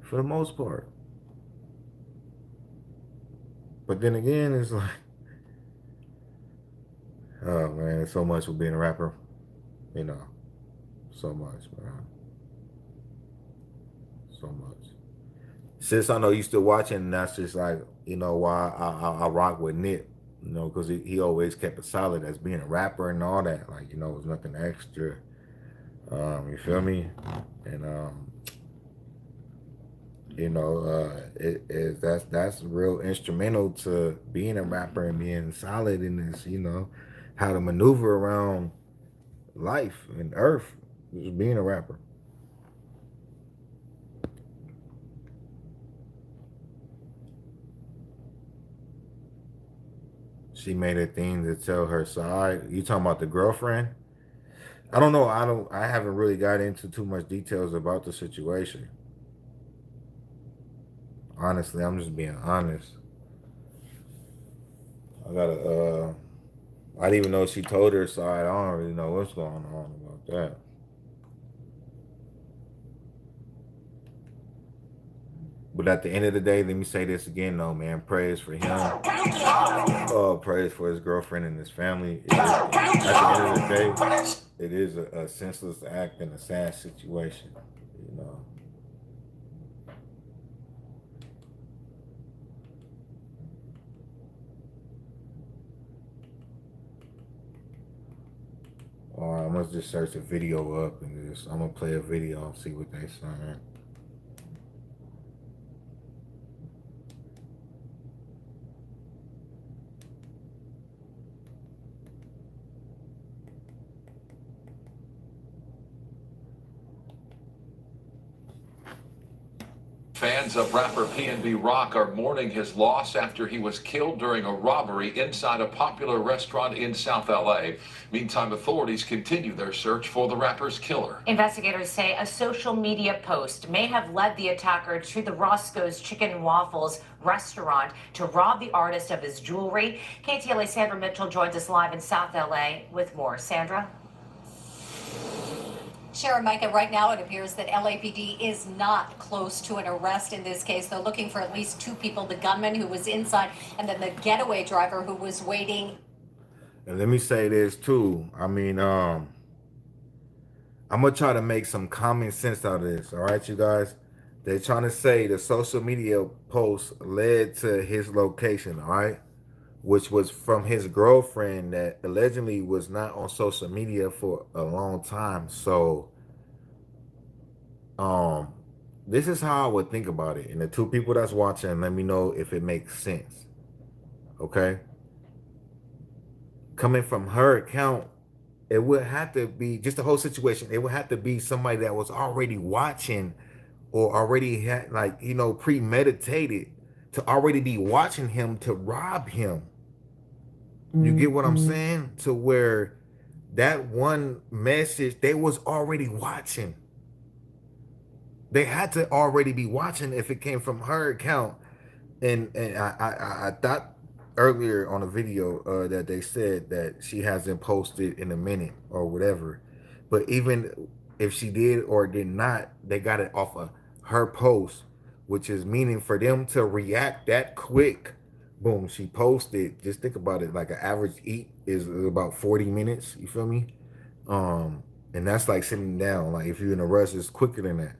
for the most part. But then again, it's like, oh man, it's so much with being a rapper, so much, man, so much. Since I know you still watching, and that's just like, why I rock with Nip, because he always kept it solid as being a rapper and all that. Like, it was nothing extra. You feel me? And You know, that's real instrumental to being a rapper and being solid in this. You know, how to maneuver around life and earth, just being a rapper. She made a thing to tell her side. You talking about the girlfriend? I don't know. I haven't really got into too much details about the situation. Honestly, I'm just being honest. I gotta. I didn't even know she told her side. I don't really know what's going on about that. But at the end of the day, let me say this again, though, man. Praise for him. Praise for his girlfriend and his family. At the end of the day, it is a senseless act and a sad situation. You know. I'm gonna just search a video up and I'm gonna play a video and see what they saying. Fans of rapper PNBROCK are mourning his loss after he was killed during a robbery inside a popular restaurant in South LA. Meantime, authorities continue their search for the rapper's killer. Investigators say a social media post may have led the attacker to the Roscoe's Chicken and Waffles restaurant to rob the artist of his jewelry. KTLA's Sandra Mitchell joins us live in South LA with more. Sandra? Sharon, Micah, right now it appears that LAPD is not close to an arrest in this case. They're looking for at least two people, the gunman who was inside and then the getaway driver who was waiting. And let me say this too. I mean, I'm gonna try to make some common sense out of this. All right, you guys. They're trying to say the social media post led to his location, all right, which was from his girlfriend that allegedly was not on social media for a long time. So, this is how I would think about it. And the two people that's watching, let me know if it makes sense. Okay. Coming from her account, it would have to be just the whole situation. It would have to be somebody that was already watching or already had, like, you know, premeditated to already be watching him to rob him. You get what I'm saying? To where that one message, they was already watching. They had to already be watching if it came from her account. And I thought earlier on a video that they said that she hasn't posted in a minute or whatever. But even if she did or did not, they got it off of her post, which is meaning for them to react that quick. Boom, she posted. Just think about it. Like an average eat is about 40 minutes. You feel me? And that's like sitting down. Like if you're in a rush, it's quicker than that.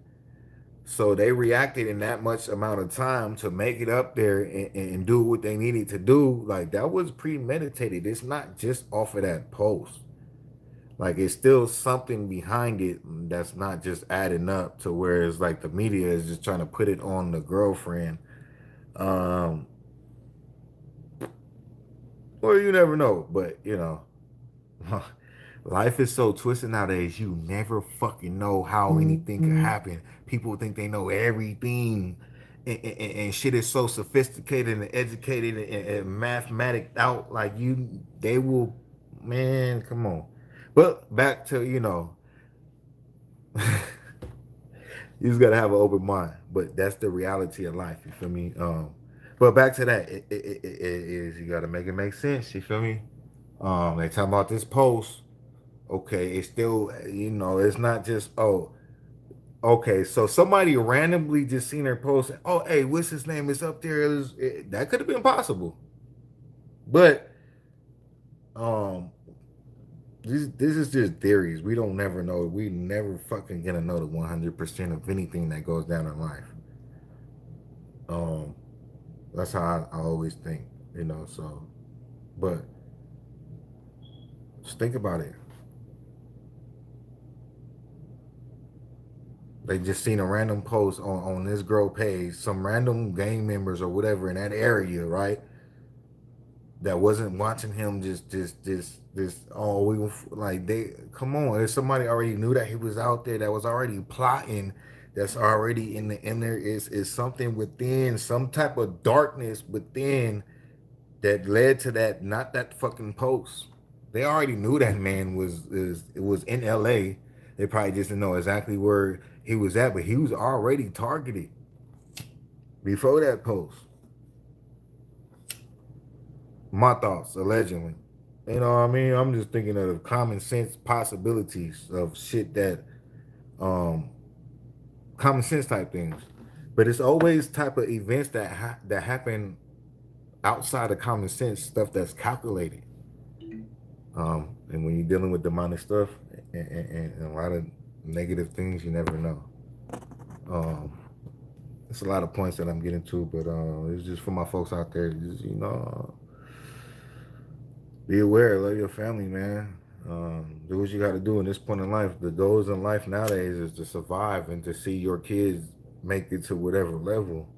So they reacted in that much amount of time to make it up there and do what they needed to do. Like that was premeditated. It's not just off of that post. Like it's still something behind it that's not just adding up to where it's like the media is just trying to put it on the girlfriend. Or you never know, but you know, life is so twisted nowadays. You never fucking know how anything can happen. People think they know everything, and shit is so sophisticated and educated and mathematic out. Like they will, man. Come on. But back to you just gotta have an open mind. But that's the reality of life. You feel me? But back to that, it is you gotta make it make sense. You feel me? They talk about this post. Okay, it's still it's not just okay. So somebody randomly just seen her post. Oh, hey, what's his name? It's up there. That could have been possible, but this is just theories. We don't never know. We never fucking gonna know the 100% of anything that goes down in life. That's how I always think, so, but just think about it. They just seen a random post on this girl page, some random gang members or whatever in that area, right? That wasn't watching him oh, we like, they come on, if somebody already knew that he was out there, that was already plotting, that's already in there, is something within, some type of darkness within that led to that, not that fucking post. They already knew that man was in LA. They probably just didn't know exactly where he was at, but he was already targeted before that post. My thoughts, allegedly. You know what I mean? I'm just thinking of common sense possibilities of shit that, common sense type things. But it's always type of events that happen outside of common sense, stuff that's calculated. And when you're dealing with demonic stuff and a lot of negative things, you never know. It's a lot of points that I'm getting to, but it's just for my folks out there. Just, you know, be aware, love your family, man. Do what you got to do in this point in life. The goals in life nowadays is to survive and to see your kids make it to whatever level.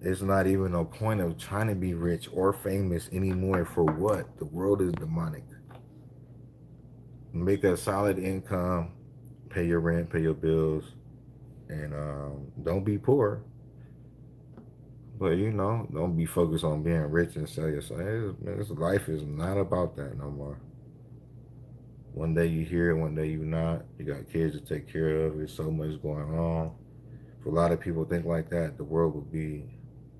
It's not even a point of trying to be rich or famous anymore. For what? The world is demonic. Make a solid income, pay your rent, pay your bills, and don't be poor. But you know, don't be focused on being rich and sell yourself. This life is not about that no more. One day you here, one day you not. You got kids to take care of. There's so much going on. If a lot of people think like that, the world would be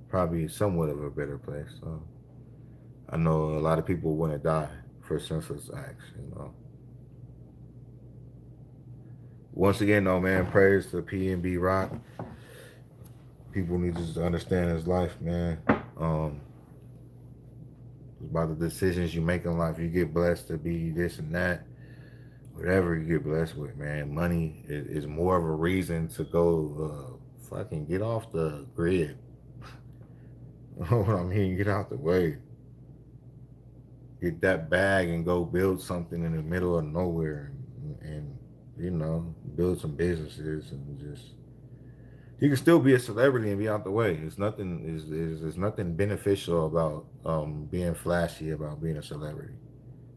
probably somewhat of a better place. So I know a lot of people want to die for senseless acts, you know. Once again, though, man, prayers to PNBROCK. People need to just understand his life, man. About the decisions you make in life. You get blessed to be this and that. Whatever you get blessed with, man. Money is more of a reason to go fucking get off the grid. You know what I mean? Get out the way. Get that bag and go build something in the middle of nowhere and you know, build some businesses and just, you can still be a celebrity and be out the way. It's nothing is nothing beneficial about being flashy, about being a celebrity,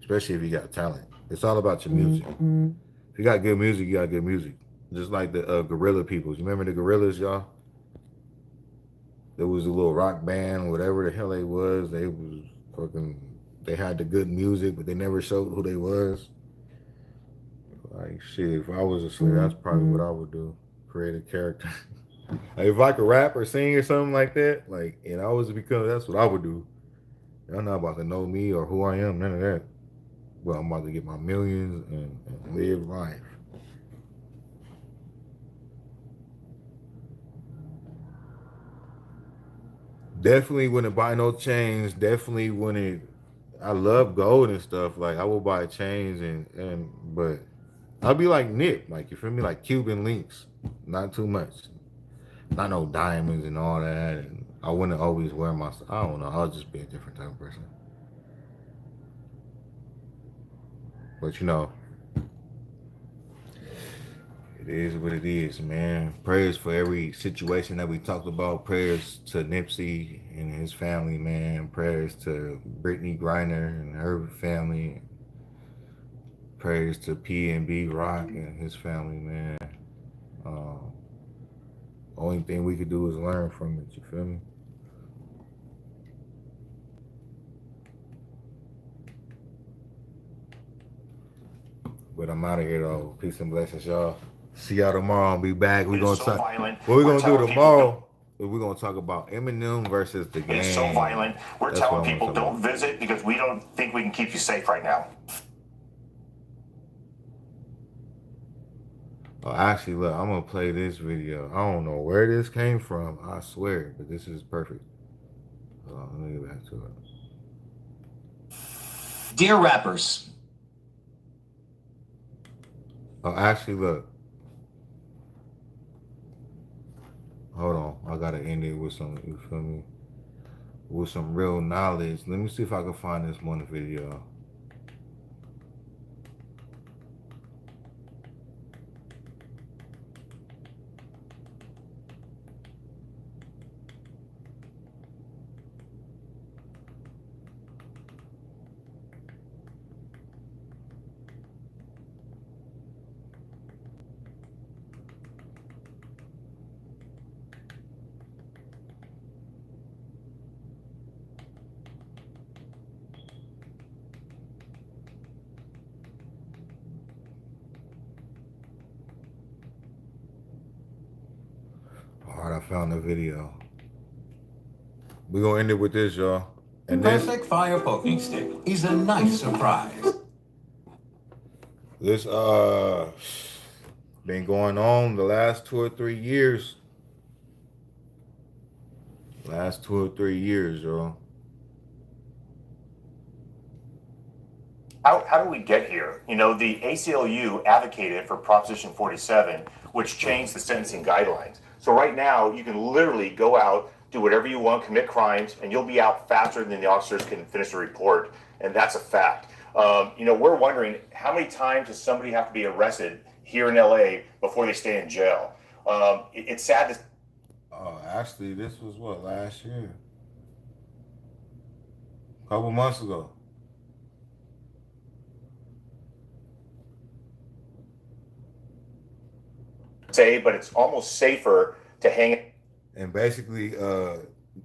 especially if you got talent. It's all about your music. If you got good music, you got good music. Just like the Gorilla people. You remember the Gorillas, y'all? There was a little rock band, whatever the hell they was. They was fucking. They had the good music, but they never showed who they was. Like shit, if I was a slave, that's probably what I would do. Create a character. Like if I could rap or sing or something like that, like, and I was to become, that's what I would do. Y'all not about to know me or who I am, none of that. But I'm about to get my millions and live life. Definitely wouldn't buy no chains. Definitely wouldn't. I love gold and stuff. Like I will buy chains but I'll be like Nick, like you feel me, like Cuban links, not too much, not no diamonds and all that. And I wouldn't always wear my. I don't know. I'll just be a different type of person. But you know, it is what it is, man. Prayers for every situation that we talked about. Prayers to Nipsey and his family, man. Prayers to Brittany Griner and her family. Prayers to PNBROCK and his family, man. Only thing we could do is learn from it, you feel me? But I'm out of here, though. Peace and blessings, y'all. See y'all tomorrow. I'll be back. We're gonna talk. What we're gonna do tomorrow? We're gonna talk about Eminem versus the game. It's so violent. We're telling people don't visit because we don't think we can keep you safe right now. Oh, actually, look, I'm gonna play this video. I don't know where this came from. I swear, but this is perfect. Let me get back to it. Dear rappers. Oh, actually, look. Hold on. I gotta end it with some, you feel me? With some real knowledge. Let me see if I can find this one video. I found the video. We're gonna end it with this, y'all. And Perfect fire poking stick is a nice surprise. This been going on the last 2 or 3 years. Last 2 or 3 years, y'all. How do we get here? You know, the ACLU advocated for Proposition 47, which changed the sentencing guidelines. So right now, you can literally go out, do whatever you want, commit crimes, and you'll be out faster than the officers can finish a report. And that's a fact. You know, we're wondering how many times does somebody have to be arrested here in LA before they stay in jail? It's sad to. Actually, this was what, last year? A couple months ago. Say, but it's almost safer to hang. And basically,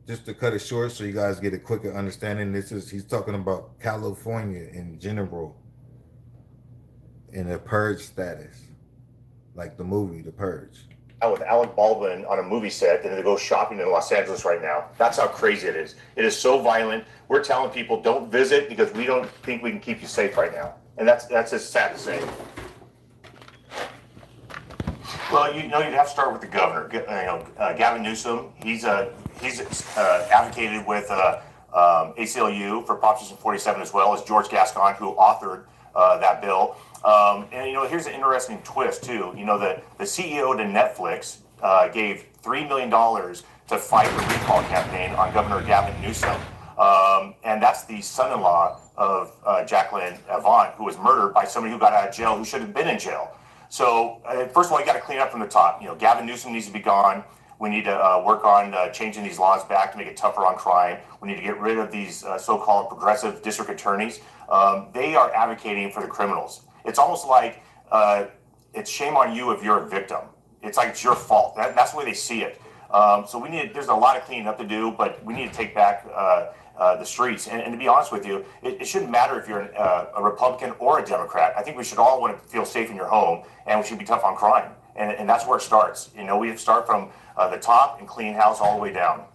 just to cut it short so you guys get a quicker understanding, he's talking about California in general in a purge status, like the movie The Purge. With Alec Baldwin on a movie set than to go shopping in Los Angeles right now. That's how crazy it is. It is so violent. We're telling people don't visit because we don't think we can keep you safe right now. And that's just sad to say. Well, you know, you'd have to start with the governor. Gavin Newsom. He's advocated with ACLU for Proposition 47 as well as George Gascon, who authored that bill. And you know, here's an interesting twist too. You know, the CEO to Netflix gave $3 million to fight the recall campaign on Governor Gavin Newsom, and that's the son-in-law of Jacqueline Avant, who was murdered by somebody who got out of jail who should have been in jail. So first of all, you got to clean up from the top. You know, Gavin Newsom needs to be gone. We need to work on changing these laws back to make it tougher on crime. We need to get rid of these so-called progressive district attorneys. They are advocating for the criminals. It's almost like it's shame on you if you're a victim. It's like it's your fault. That's the way they see it. So there's a lot of cleaning up to do, but we need to take back the streets. And to be honest with you, it shouldn't matter if you're a Republican or a Democrat. I think we should all want to feel safe in your home, and we should be tough on crime. And that's where it starts. You know, we have to start from the top and clean house all the way down.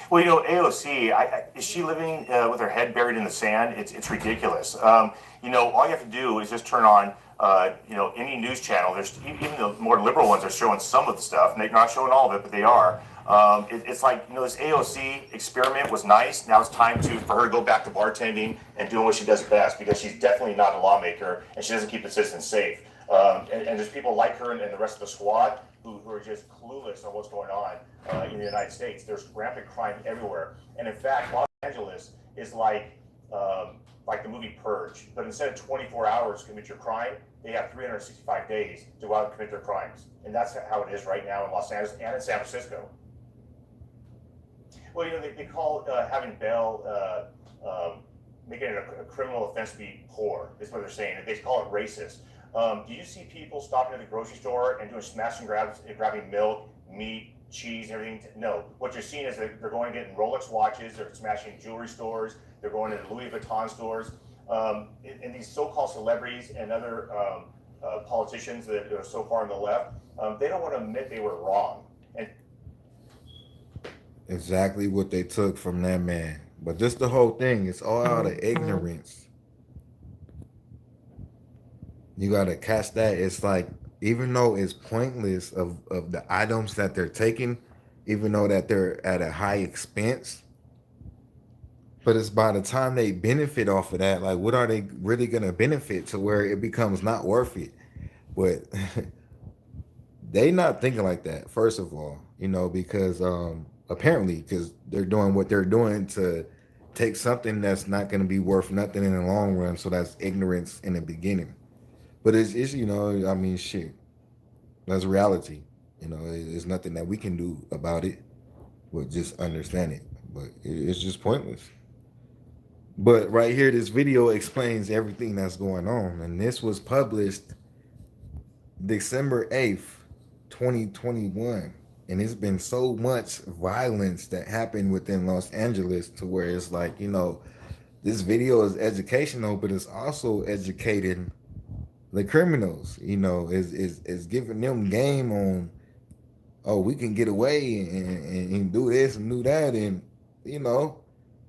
Well, you know, AOC, is she living with her head buried in the sand? It's ridiculous. You know, all you have to do is just turn on, you know, any news channel. There's even the more liberal ones are showing some of the stuff, and they're not showing all of it, but they are. It's like, you know, this AOC experiment was nice. Now it's time for her to go back to bartending and doing what she does best, because she's definitely not a lawmaker and she doesn't keep the citizens safe. And there's people like her and the rest of the squad who are just clueless on what's going on in the United States. There's rampant crime everywhere. And in fact, Los Angeles is like the movie Purge, but instead of 24 hours to commit your crime, they have 365 days to go out and commit their crimes. And that's how it is right now in Los Angeles and in San Francisco. Well, you know, they call having bail, making it a criminal offense to be poor, is what they're saying. They call it racist. Do you see people stopping at the grocery store and doing smash and grabs, grabbing milk, meat, cheese, and everything? No. What you're seeing is that they're going and getting Rolex watches, they're smashing jewelry stores, they're going to Louis Vuitton stores. And these so-called celebrities and other politicians that are so far on the left, they don't want to admit they were wrong. And exactly what they took from that man. But just the whole thing, it's all out of ignorance. You got to catch that. It's like, even though it's pointless of the items that they're taking, even though that they're at a high expense, but it's by the time they benefit off of that, like, what are they really going to benefit to where it becomes not worth it? But they not thinking like that, first of all, you know, because apparently, because they're doing what they're doing to take something that's not going to be worth nothing in the long run. So that's ignorance in the beginning. But it's you know, I mean, shit, that's reality. You know, it's nothing that we can do about it, but just understand it. But it's just pointless. But right here, this video explains everything that's going on. And this was published December 8th, 2021. And it's been so much violence that happened within Los Angeles to where it's like, you know, this video is educational, but it's also educating the criminals, you know, is giving them game on oh, we can get away and do this and do that, and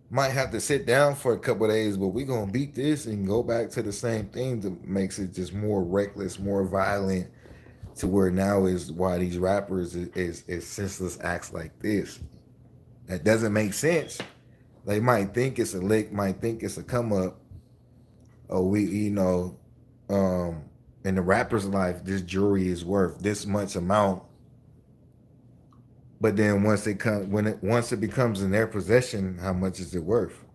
might have to sit down for a couple of days, but we're gonna beat this and go back to the same thing that makes it just more reckless, more violent, to where now is why these rappers is senseless acts like this. That doesn't make sense. They might think it's a lick, might think it's a come up. Oh, in the rapper's life, this jewelry is worth this much amount. But then once it becomes in their possession, how much is it worth?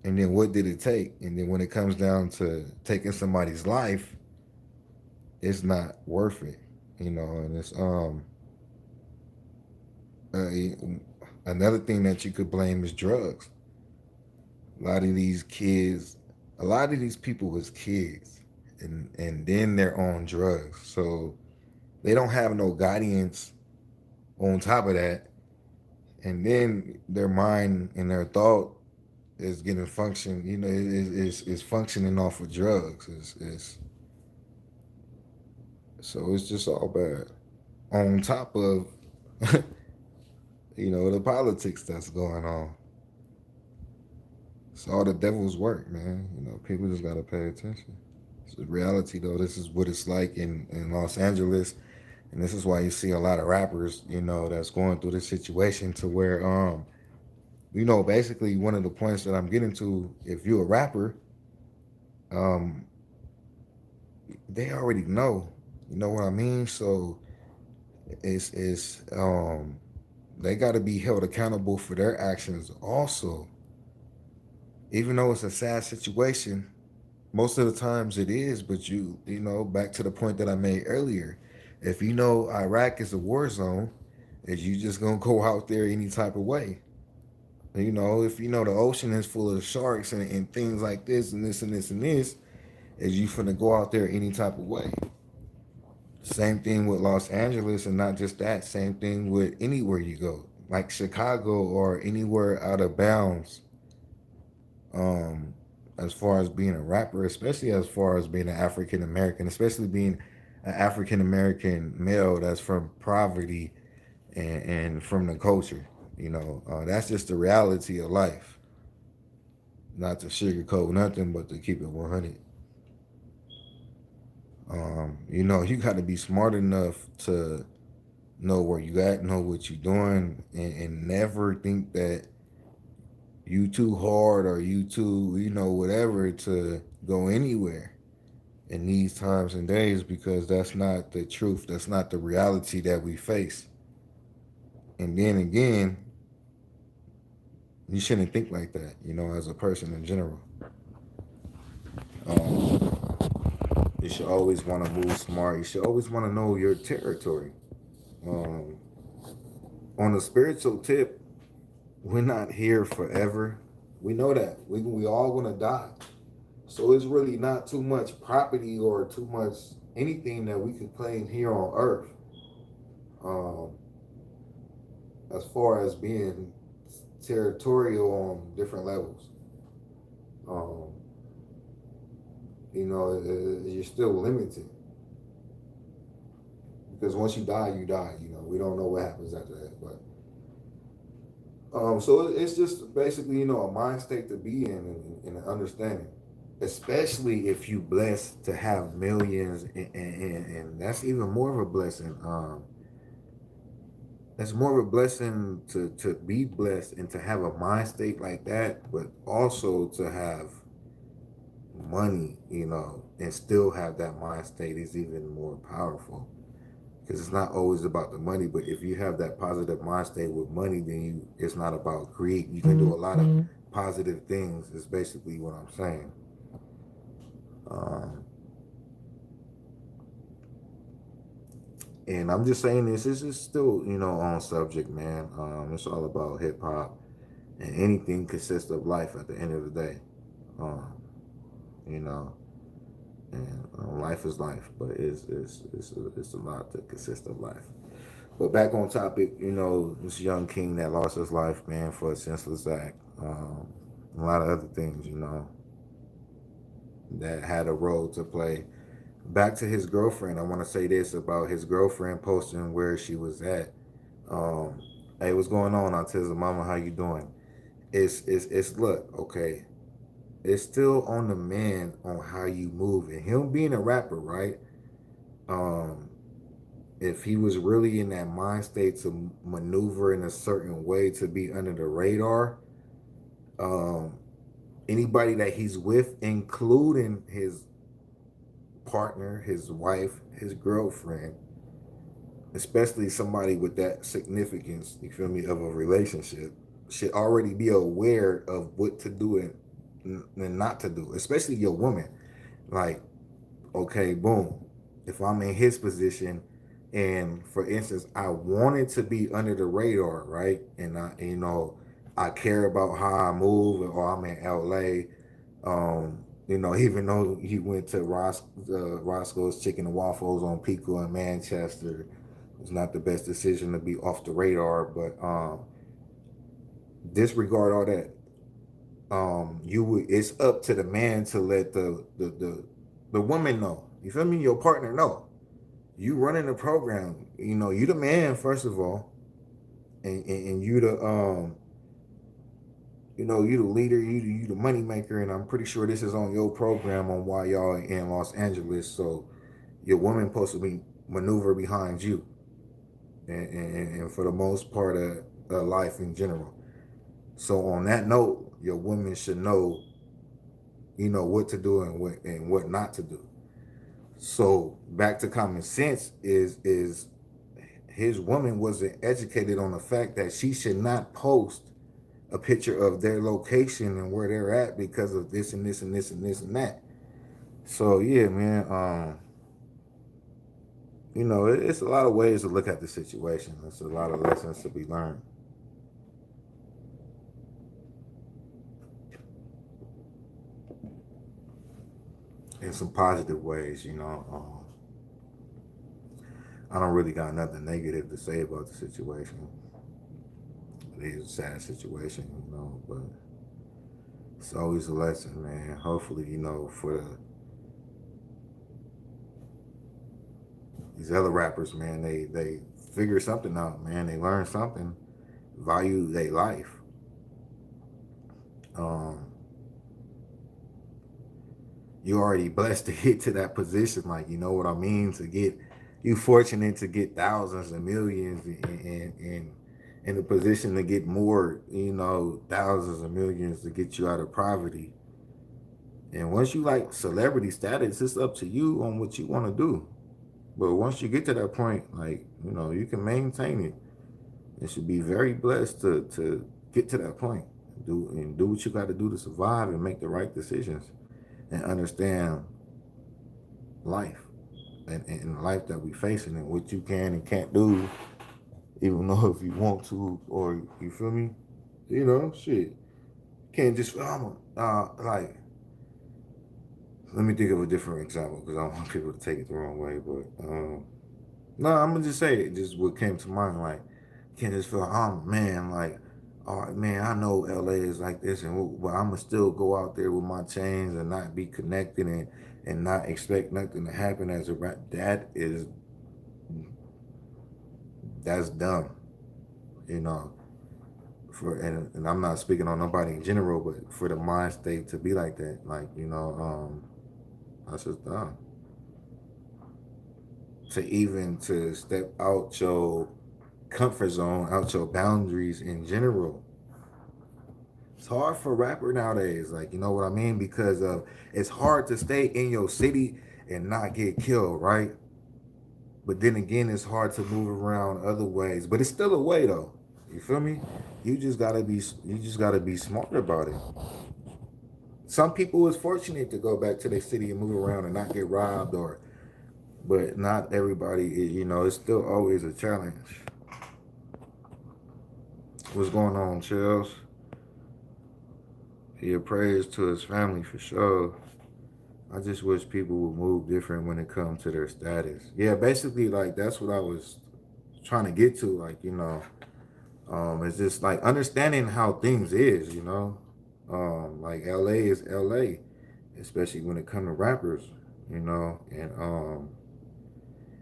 And then what did it take? And then when it comes down to taking somebody's life, it's not worth it, and it's another thing that you could blame is drugs. A lot of these people was kids, and then they're on drugs, so they don't have no guidance on top of that, and then their mind and their thought is getting function, is functioning off of drugs. So it's just all bad. On top of the politics that's going on. It's all the devil's work, man. People just gotta pay attention. It's the reality though. This is what it's like in Los Angeles. And this is why you see a lot of rappers, that's going through this situation, to where basically one of the points that I'm getting to, if you're a rapper, they already know. You know what I mean? So it's they got to be held accountable for their actions also. Even though it's a sad situation, most of the times it is, but back to the point that I made earlier, if Iraq is a war zone, is you just gonna go out there any type of way? If the ocean is full of sharks and things like this and this and this and this, is you finna go out there any type of way? Same thing with Los Angeles, and not just that, same thing with anywhere you go, like Chicago or anywhere out of bounds. As far as being a rapper, especially as far as being an African American, especially being an African American male that's from poverty and from the culture, that's just the reality of life. Not to sugarcoat nothing, but to keep it 100. You got to be smart enough to know where you at, know what you're doing, and never think that you too hard or you too, whatever, to go anywhere in these times and days, because that's not the truth. That's not the reality that we face. And then again, you shouldn't think like that, as a person in general. You should always want to move smart. You should always want to know your territory. On a spiritual tip, we're not here forever. We know that. We all gonna die. So it's really not too much property or too much anything that we can claim here on earth. As far as being territorial on different levels. You're still limited. Because once you die, you die. We don't know what happens after that. But so it's just basically, a mind state to be in and an understanding. Especially if you blessed to have millions, and that's even more of a blessing. It's more of a blessing to be blessed and to have a mind state like that, but also to have money, and still have that mind state is even more powerful. Because it's not always about the money, but if you have that positive mind state with money, then it's not about greed. You can do a lot of positive things, is basically what I'm saying. And I'm just saying this is still, on subject, man. It's all about hip hop, and anything consists of life at the end of the day. And life is life, but it's a lot that consists of life. But back on topic, this young king that lost his life, man, for a senseless act. A lot of other things, that had a role to play. back to his girlfriend. I want to say this about his girlfriend posting where she was at. Um, hey, what's going on, Autism Mama? How you doing? It's look, okay. It's still on the man on how you move, and him being a rapper, right? Um, if he was really in that mind state to maneuver in a certain way to be under the radar, um, anybody that he's with, including his partner, his wife, his girlfriend, especially somebody with that significance, you feel me, of a relationship, should already be aware of what to do and not to do, especially your woman. Like, okay, boom. If I'm in his position, and for instance, I wanted to be under the radar, right? And I care about how I move, or I'm in LA. Even though he went to Roscoe's Chicken and Waffles on Pico in Manchester, it's not the best decision to be off the radar. But disregard all that. It's up to the man to let the woman know. You feel me? Your partner know. You running the program. You the man first of all, and you the you the leader, you the money maker, and I'm pretty sure this is on your program on why y'all in Los Angeles. So your woman supposed to be maneuver behind you, and for the most part of life in general. So on that note, your woman should know, what to do and what not to do. So back to common sense is his woman wasn't educated on the fact that she should not post a picture of their location and where they're at because of this and this and this and this and that. So yeah, man, it's a lot of ways to look at the situation. There's a lot of lessons to be learned. In some positive ways, I don't really got nothing negative to say about the situation. It is a sad situation, but it's always a lesson, man. Hopefully, for these other rappers, man, they figure something out, man. They learn something, value their life. You already blessed to get to that position, like, you know what I mean? You fortunate to get thousands and millions and in a position to get more, thousands of millions to get you out of poverty. And once you like celebrity status, it's up to you on what you want to do. But once you get to that point, like, you can maintain it. You should be very blessed to get to that point. Do what you got to do to survive and make the right decisions and understand life and life that we facing and what you can and can't do, even though if you want to, or you feel me, shit. Can't just like. Let me think of a different example because I don't want people to take it the wrong way. But no, I'm gonna just say it. Just what came to mind. Like, you can't just feel, oh man, like, all right, man, I know LA is like this, but I'm gonna still go out there with my chains and not be connected and not expect nothing to happen as a rap. That's dumb, and I'm not speaking on nobody in general, but for the mind state to be like that, like, that's just dumb. To step out your comfort zone, out your boundaries in general. It's hard for a rapper nowadays, like, you know what I mean? Because it's hard to stay in your city and not get killed, right? But then again, it's hard to move around other ways. But it's still a way though. You feel me? You just gotta be smart about it. Some people is fortunate to go back to their city and move around and not get robbed, but not everybody is, it's still always a challenge. What's going on, Chels? Yeah, prayers to his family for sure. I just wish people would move different when it comes to their status. Yeah, basically, like, that's what I was trying to get to. Like, it's just like understanding how things is, like LA is LA, especially when it comes to rappers. you know, and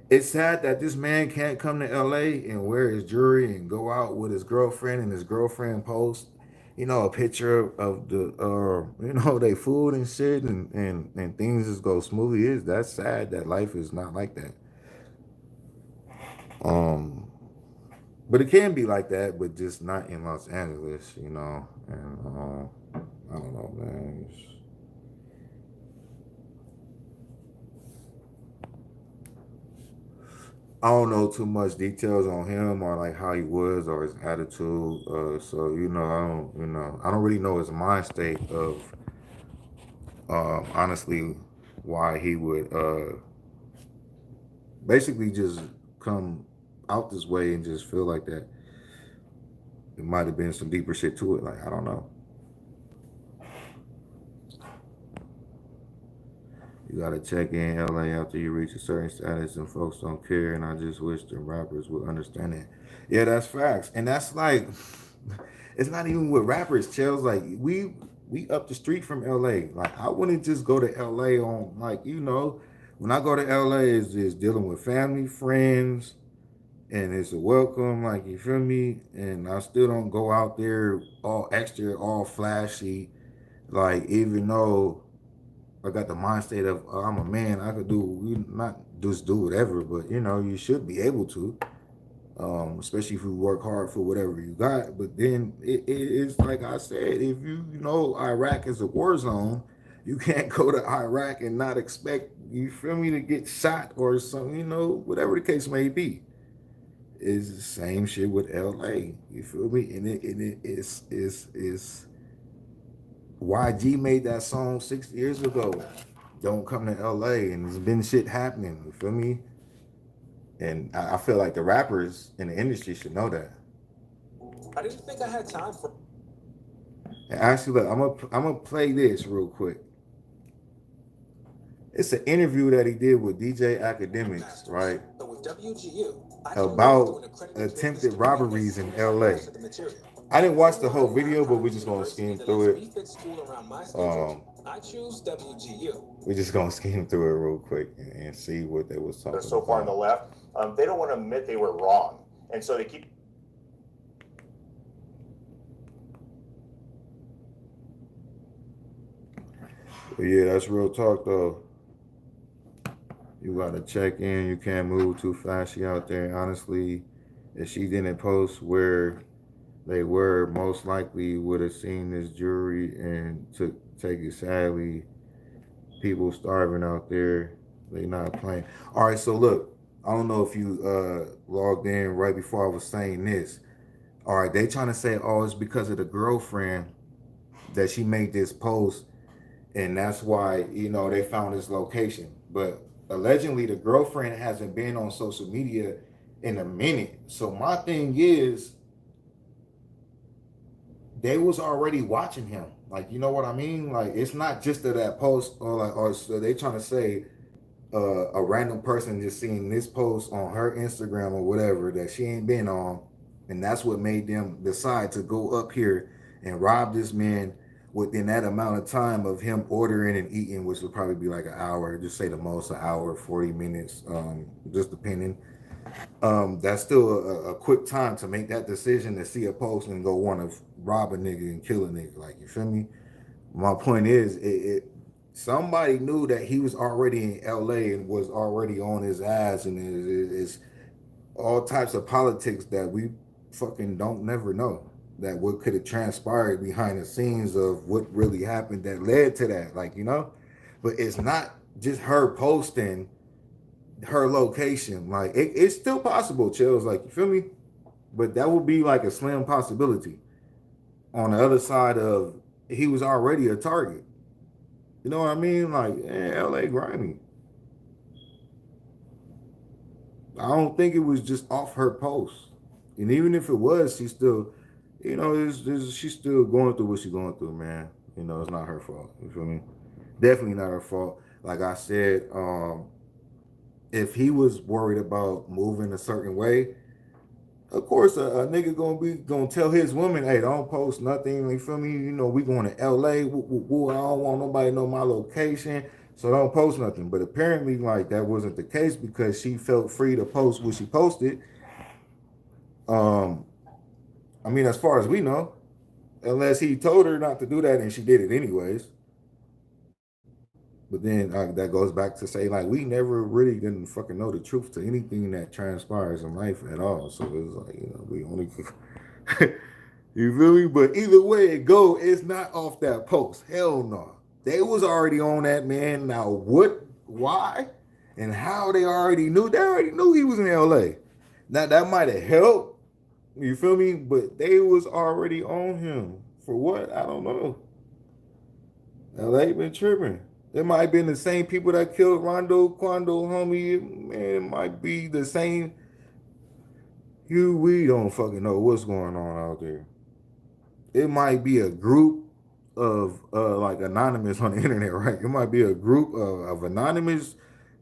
it's sad that this man can't come to LA and wear his jewelry and go out with his girlfriend and his girlfriend post, you know, a picture of the you know, they food and shit and things just go smoothly. Is that's sad that life is not like that. Um but it can be like that, but just not in Los Angeles, you know. And I don't know, man. I don't know too much details on him or like how he was or his attitude. So I don't really know his mind state of honestly why he would basically just come out this way and just feel like that. It might have been some deeper shit to it. Like I don't know. You gotta check in LA after you reach a certain status and folks don't care, and I just wish the rappers would understand it. Yeah, that's facts. And that's like it's not even with rappers, Chels. Like we up the street from LA. Like I wouldn't just go to LA on like, you know, when I go to LA is dealing with family, friends, and it's a welcome, like you feel me? And I still don't go out there all extra, all flashy, like even though I got the mind state of I'm a man. I could not just do whatever, but you know you should be able to, especially if you work hard for whatever you got. But then it's like I said, if you know Iraq is a war zone, you can't go to Iraq and not expect you feel me to get shot or something. You know whatever the case may be. It's the same shit with LA. You feel me? And it's YG made that song 6 years ago. Don't come to LA, and there's been shit happening. You feel me? And I feel like the rappers in the industry should know that. I didn't think I had time for. And actually, look, I'm gonna play this real quick. It's an interview that he did with DJ Academics, right? But with WGU, about attempted robberies in LA. I didn't watch the whole video, but we're just gonna skim through it. I choose WGU. We're just gonna skim through it real quick and see what they was talking So far on the left, they don't want to admit they were wrong, and so they keep. But yeah, that's real talk though. You gotta check in. You can't move too flashy out there. Honestly, if she didn't post where they were, most likely would have seen this jewelry and take it sadly. People starving out there. They not playing. All right, so look, I don't know if you logged in right before I was saying this. All right, they trying to say, oh, it's because of the girlfriend that she made this post, and that's why, you know, they found this location. But allegedly, the girlfriend hasn't been on social media in a minute. So my thing is, they was already watching him. Like, you know what I mean? Like, it's not just that post or so they trying to say a random person just seeing this post on her Instagram or whatever that she ain't been on, and that's what made them decide to go up here and rob this man within that amount of time of him ordering and eating, which would probably be like an hour, just say the most an hour, 40 minutes, just depending. That's still a quick time to make that decision to see a post and go want to rob a nigga and kill a nigga. Like, you feel me? My point is, somebody knew that he was already in LA and was already on his ass, and it's all types of politics that we fucking don't never know. That what could have transpired behind the scenes of what really happened that led to that, like, you know? But it's not just her posting her location. Like, it's still possible, Chills, like, you feel me? But that would be like a slim possibility. On the other side of, he was already a target. You know what I mean? Like, LA grimy. I don't think it was just off her post. And even if it was, she still, you know, she's still going through what she's going through, man. You know, it's not her fault. You feel me? Definitely not her fault. Like I said, if he was worried about moving a certain way, of course a nigga gonna tell his woman, hey, don't post nothing. You feel me? You know, we going to LA. I don't want nobody to know my location. So don't post nothing. But apparently, like, that wasn't the case because she felt free to post what she posted. I mean, as far as we know, unless he told her not to do that and she did it anyways. But then that goes back to say, like, we never really didn't fucking know the truth to anything that transpires in life at all. So it's like, you know, we only, you feel me? But either way it go, it's not off that post. Hell no. They was already on that man. Now what, why, and how they already knew? They already knew he was in LA. Now that might have helped. You feel me? But they was already on him. For what? I don't know. LA been tripping. It might have been the same people that killed Rondo Quando, homie. Man, it might be the same. We don't fucking know what's going on out there. It might be a group of like anonymous on the internet, right? It might be a group of anonymous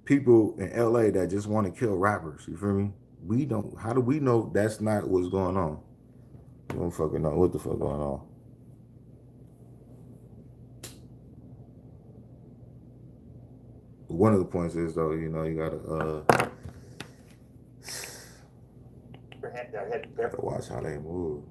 people in LA that just want to kill rappers. You feel me? We don't. How do we know that's not what's going on? We don't fucking know what the fuck going on. One of the points is though, you know, you gotta watch how they move.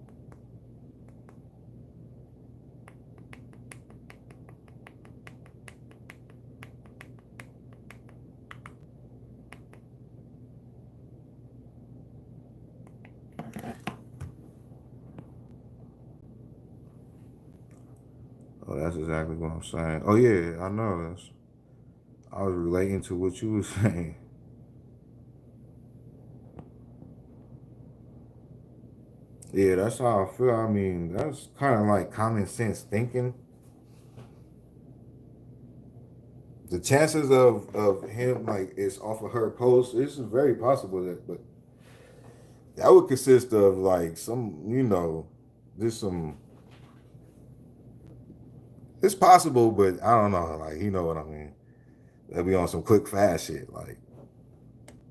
Oh, that's exactly what I'm saying. Oh yeah, I know. I was relating to what you were saying. Yeah, that's how I feel. I mean, that's kind of like common sense thinking. The chances of him, like, it's off of her post, it's very possible that, but that would consist of like some, you know, there's some. It's possible, but I don't know. Like, you know what I mean? They'll be on some quick fast shit, like,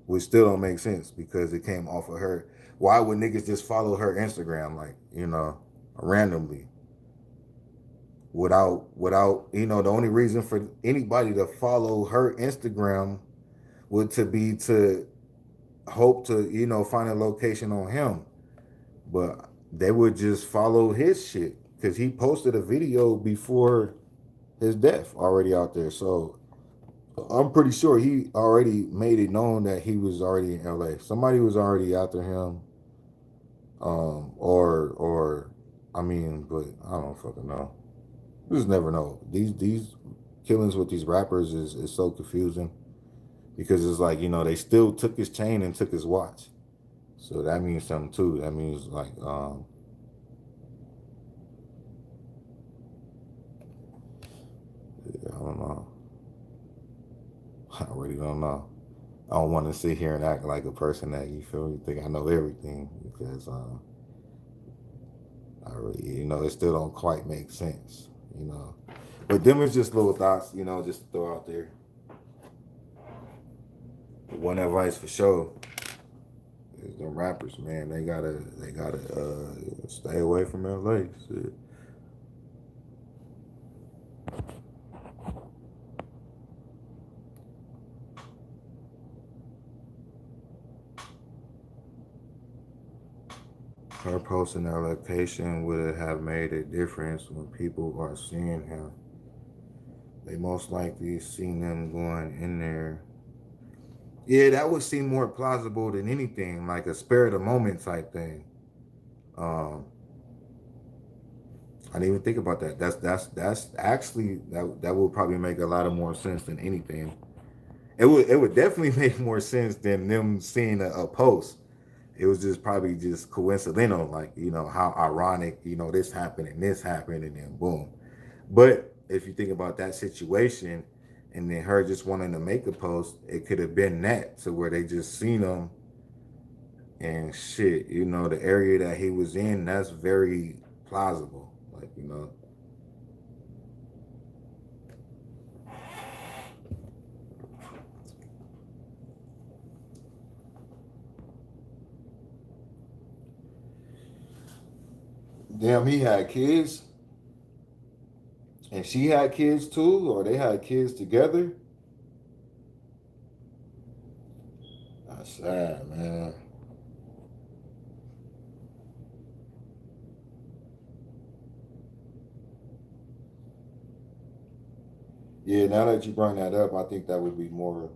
which still don't make sense because it came off of her. Why would niggas just follow her Instagram, like, you know, randomly? Without, you know, the only reason for anybody to follow her Instagram would to hope to, you know, find a location on him. But they would just follow his shit because he posted a video before his death already out there. So I'm pretty sure he already made it known that he was already in LA. Somebody was already after him. Or I mean, but I don't fucking know. You just never know. These killings with these rappers is so confusing because it's like, you know, they still took his chain and took his watch. So that means something too. That means like yeah, I don't know. I really don't know. I don't want to sit here and act like a person that, you feel me, think I know everything because I really, you know, it still don't quite make sense, you know. But them is just little thoughts, you know, just to throw out there. But one advice for sure is the rappers, man. They gotta stay away from LA. Shit. Her posting their location would have made a difference when people are seeing him. They most likely seen them going in there. Yeah, that would seem more plausible than anything, like a spare of the moment type thing. I didn't even think about that. That's actually that would probably make a lot of more sense than anything. It would definitely make more sense than them seeing a post. It was just probably just coincidental, like, you know, how ironic, you know, this happened and then boom. But if you think about that situation and then her just wanting to make a post, it could have been that to where they just seen him and shit, you know, the area that he was in, that's very plausible. Like, you know. Damn, he had kids. And she had kids too, or they had kids together. That's sad, man. Yeah, now that you bring that up, I think that would be more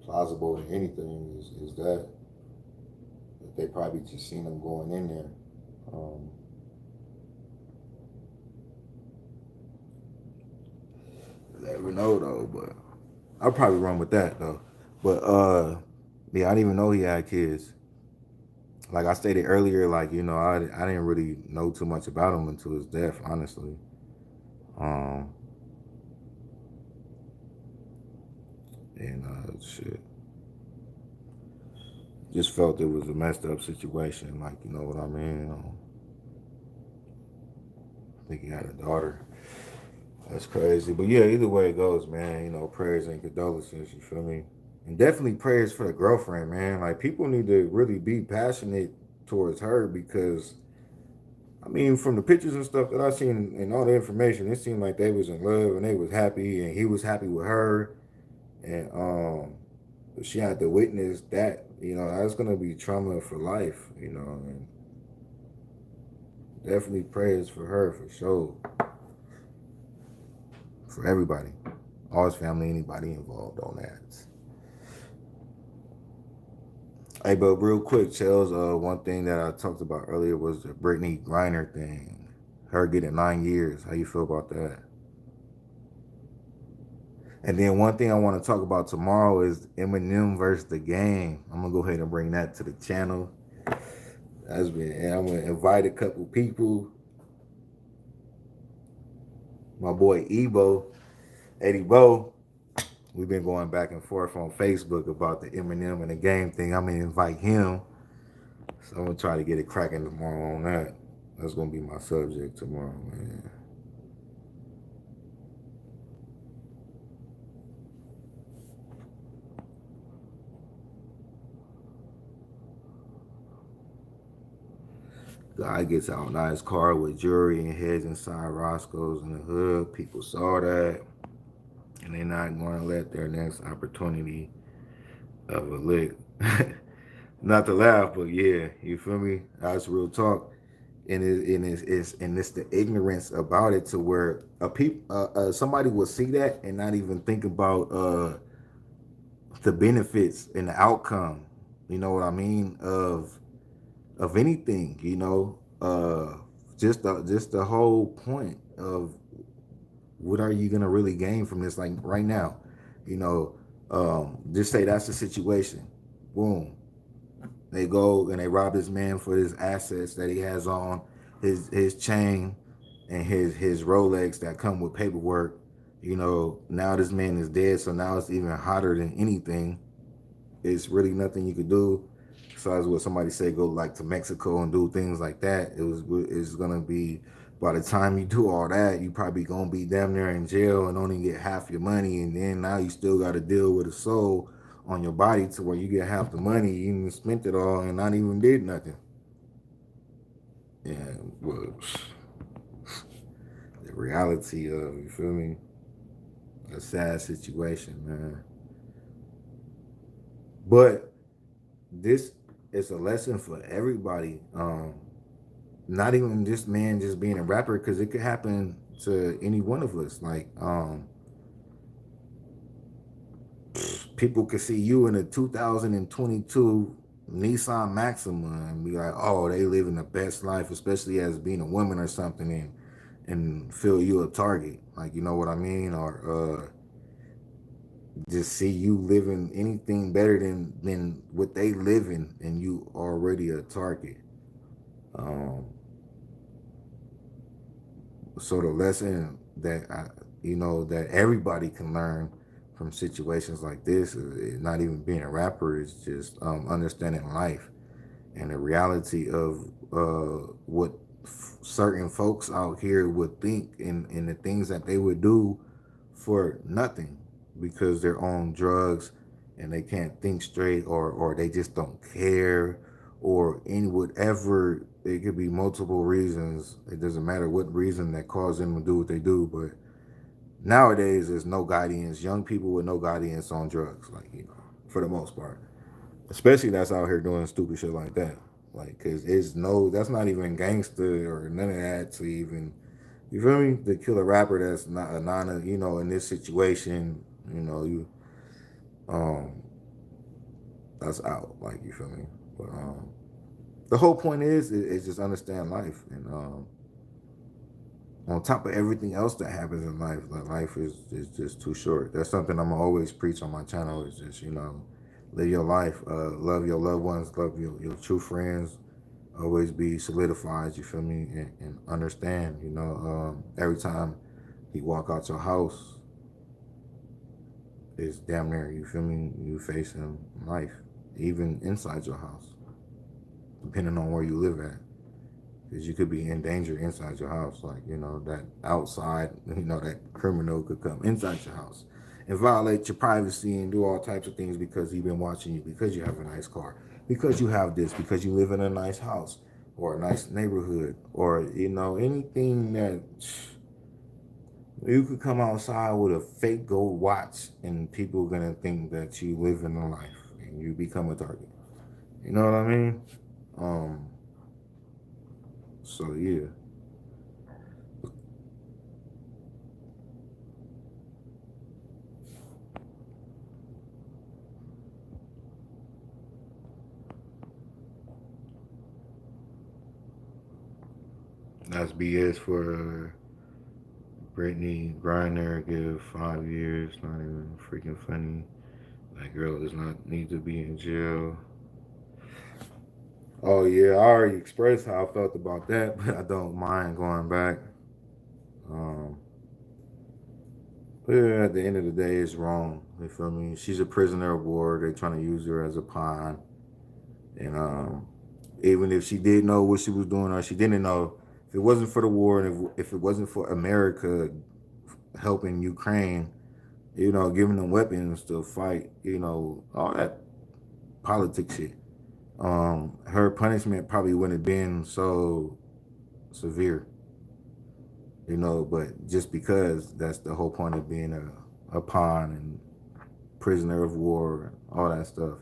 plausible than anything is that they probably just seen them going in there. Never know though, but I'll probably run with that though. But yeah, I didn't even know he had kids. Like I stated earlier, like, you know, I didn't really know too much about him until his death, honestly. And shit, just felt it was a messed up situation. Like, you know what I mean? I think he had a daughter. That's crazy. But yeah, either way it goes, man, you know, prayers and condolences, you feel me? And definitely prayers for the girlfriend, man. Like, people need to really be passionate towards her because, I mean, from the pictures and stuff that I seen and all the information, it seemed like they was in love and they was happy and he was happy with her. And she had to witness that, you know, that's gonna be trauma for life, you know, and definitely prayers for her for sure. For everybody. All his family, anybody involved on that. Hey, but real quick, Chels, one thing that I talked about earlier was the Brittany Griner thing. Her getting 9 years. How you feel about that? And then one thing I want to talk about tomorrow is Eminem versus The Game. I'm gonna go ahead and bring that to the channel. And I'm gonna invite a couple people. My boy Eddie Bo. We've been going back and forth on Facebook about the Eminem and The Game thing. I'm gonna invite him. So I'm gonna try to get it cracking tomorrow on that. That's gonna be my subject tomorrow, man. Guy gets out in his car with jewelry and heads inside Roscoe's in the hood. People saw that, and they're not going to let their next opportunity of a lick. Not to laugh, but yeah, you feel me? That's real talk. And it's the ignorance about it to where somebody will see that and not even think about the benefits and the outcome. You know what I mean? Of anything, you know, just the whole point of what are you gonna really gain from this? Like right now, you know, just say that's the situation. Boom, they go and they rob this man for his assets that he has on, his chain and his Rolex that come with paperwork. You know, now this man is dead, so now it's even hotter than anything. It's really nothing you could do besides what somebody say, go like to Mexico and do things like that. It's gonna be, by the time you do all that, you probably gonna be damn near in jail and only get half your money, and then now you still got to deal with a soul on your body to where you get half the money, you even spent it all and not even did nothing. And well, the reality of, you feel me, a sad situation, man. But this is a lesson for everybody. Not even this man just being a rapper, because it could happen to any one of us. Like, people could see you in a 2022 Nissan Maxima and be like, oh, they living the best life, especially as being a woman or something, and feel you a target. Like, you know what I mean? Or just see you living anything better than what they live in, and you already a target. So the lesson that that everybody can learn from situations like this is not even being a rapper, is just understanding life and the reality of what certain folks out here would think, and the things that they would do for nothing because they're on drugs and they can't think straight, or they just don't care, or any whatever. It could be multiple reasons. It doesn't matter what reason that caused them to do what they do. But nowadays there's no guidance. Young people with no guidance on drugs, like, you know, for the most part. especially that's out here doing stupid shit like that. Like, cause that's not even gangster or none of that to even, you feel me? To kill a rapper that's not a non, in this situation, um, that's out. Like, you feel me? But the whole point is just understand life, and on top of everything else that happens in life, like life is just too short. That's something I'm always preach on my channel. Is just live your life, love your loved ones, love your true friends. Always be solidified. You feel me? And understand. Every time you walk out your house, it's damn near, you feel me? You facing life, even inside your house, depending on where you live at. Because you could be in danger inside your house. Like, that outside, that criminal could come inside your house and violate your privacy and do all types of things because he's been watching you, because you have a nice car, because you have this, because you live in a nice house or a nice neighborhood, or, anything that you could come outside with a fake gold watch and people are going to think that you live in a life and you become a target. You know what I mean? So yeah. That's BS for Brittany Griner. Give 5 years. Not even freaking funny. That girl does not need to be in jail. Oh yeah, I already expressed how I felt about that, but I don't mind going back. But yeah, at the end of the day, it's wrong. You feel me? She's a prisoner of war. They're trying to use her as a pawn. And even if she did know what she was doing or she didn't know, if it wasn't for the war and if it wasn't for America helping Ukraine, giving them weapons to fight, all that politics shit, her punishment probably wouldn't have been so severe, but just because that's the whole point of being a pawn and prisoner of war, all that stuff,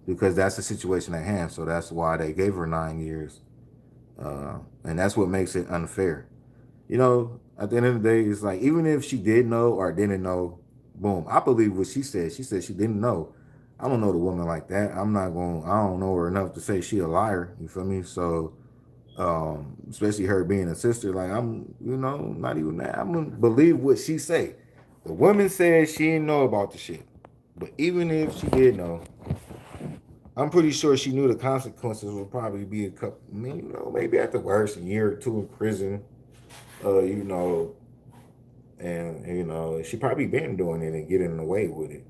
because that's the situation at hand. So that's why they gave her 9 years. And that's what makes it unfair. At the end of the day, it's like, even if she did know or didn't know, boom, I believe what she said. She said she didn't know. I don't know the woman like that. I don't know her enough to say she a liar. You feel me? So, especially her being a sister, like, I'm, not even that. I'm gonna believe what she say. The woman said she didn't know about the shit. But even if she did know, I'm pretty sure she knew the consequences would probably be a couple, maybe at the worst, a year or two in prison. And she probably been doing it and getting away with it.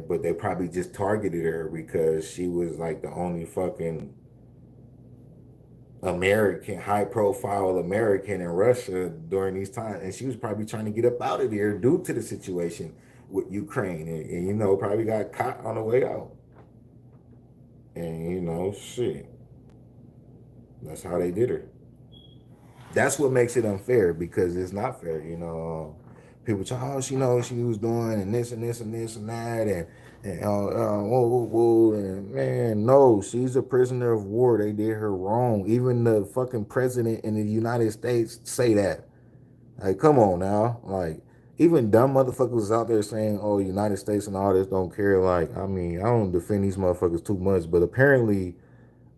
But they probably just targeted her because she was like the only fucking American, high profile American in Russia during these times. And she was probably trying to get up out of there due to the situation with Ukraine. And probably got caught on the way out. And shit. That's how they did her. That's what makes it unfair, because it's not fair. People say, oh, she knows she was doing and this and this and this and that, and whoa, whoa, whoa. And man, no, she's a prisoner of war. They did her wrong. Even the fucking president in the United States say that. Like, come on now. Like, even dumb motherfuckers out there saying, oh, United States and all this don't care. Like, I don't defend these motherfuckers too much, but apparently,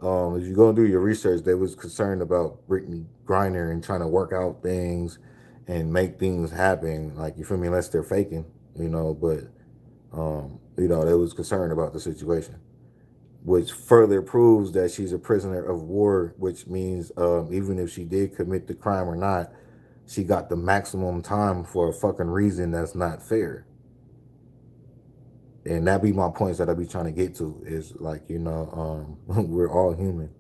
if you go and do your research, they was concerned about Brittany Griner and trying to work out things and make things happen. Like, you feel me? Unless they're faking, but, they was concerned about the situation, which further proves that she's a prisoner of war, which means even if she did commit the crime or not, she got the maximum time for a fucking reason that's not fair. And that be my points that I be trying to get to, is like, we're all human.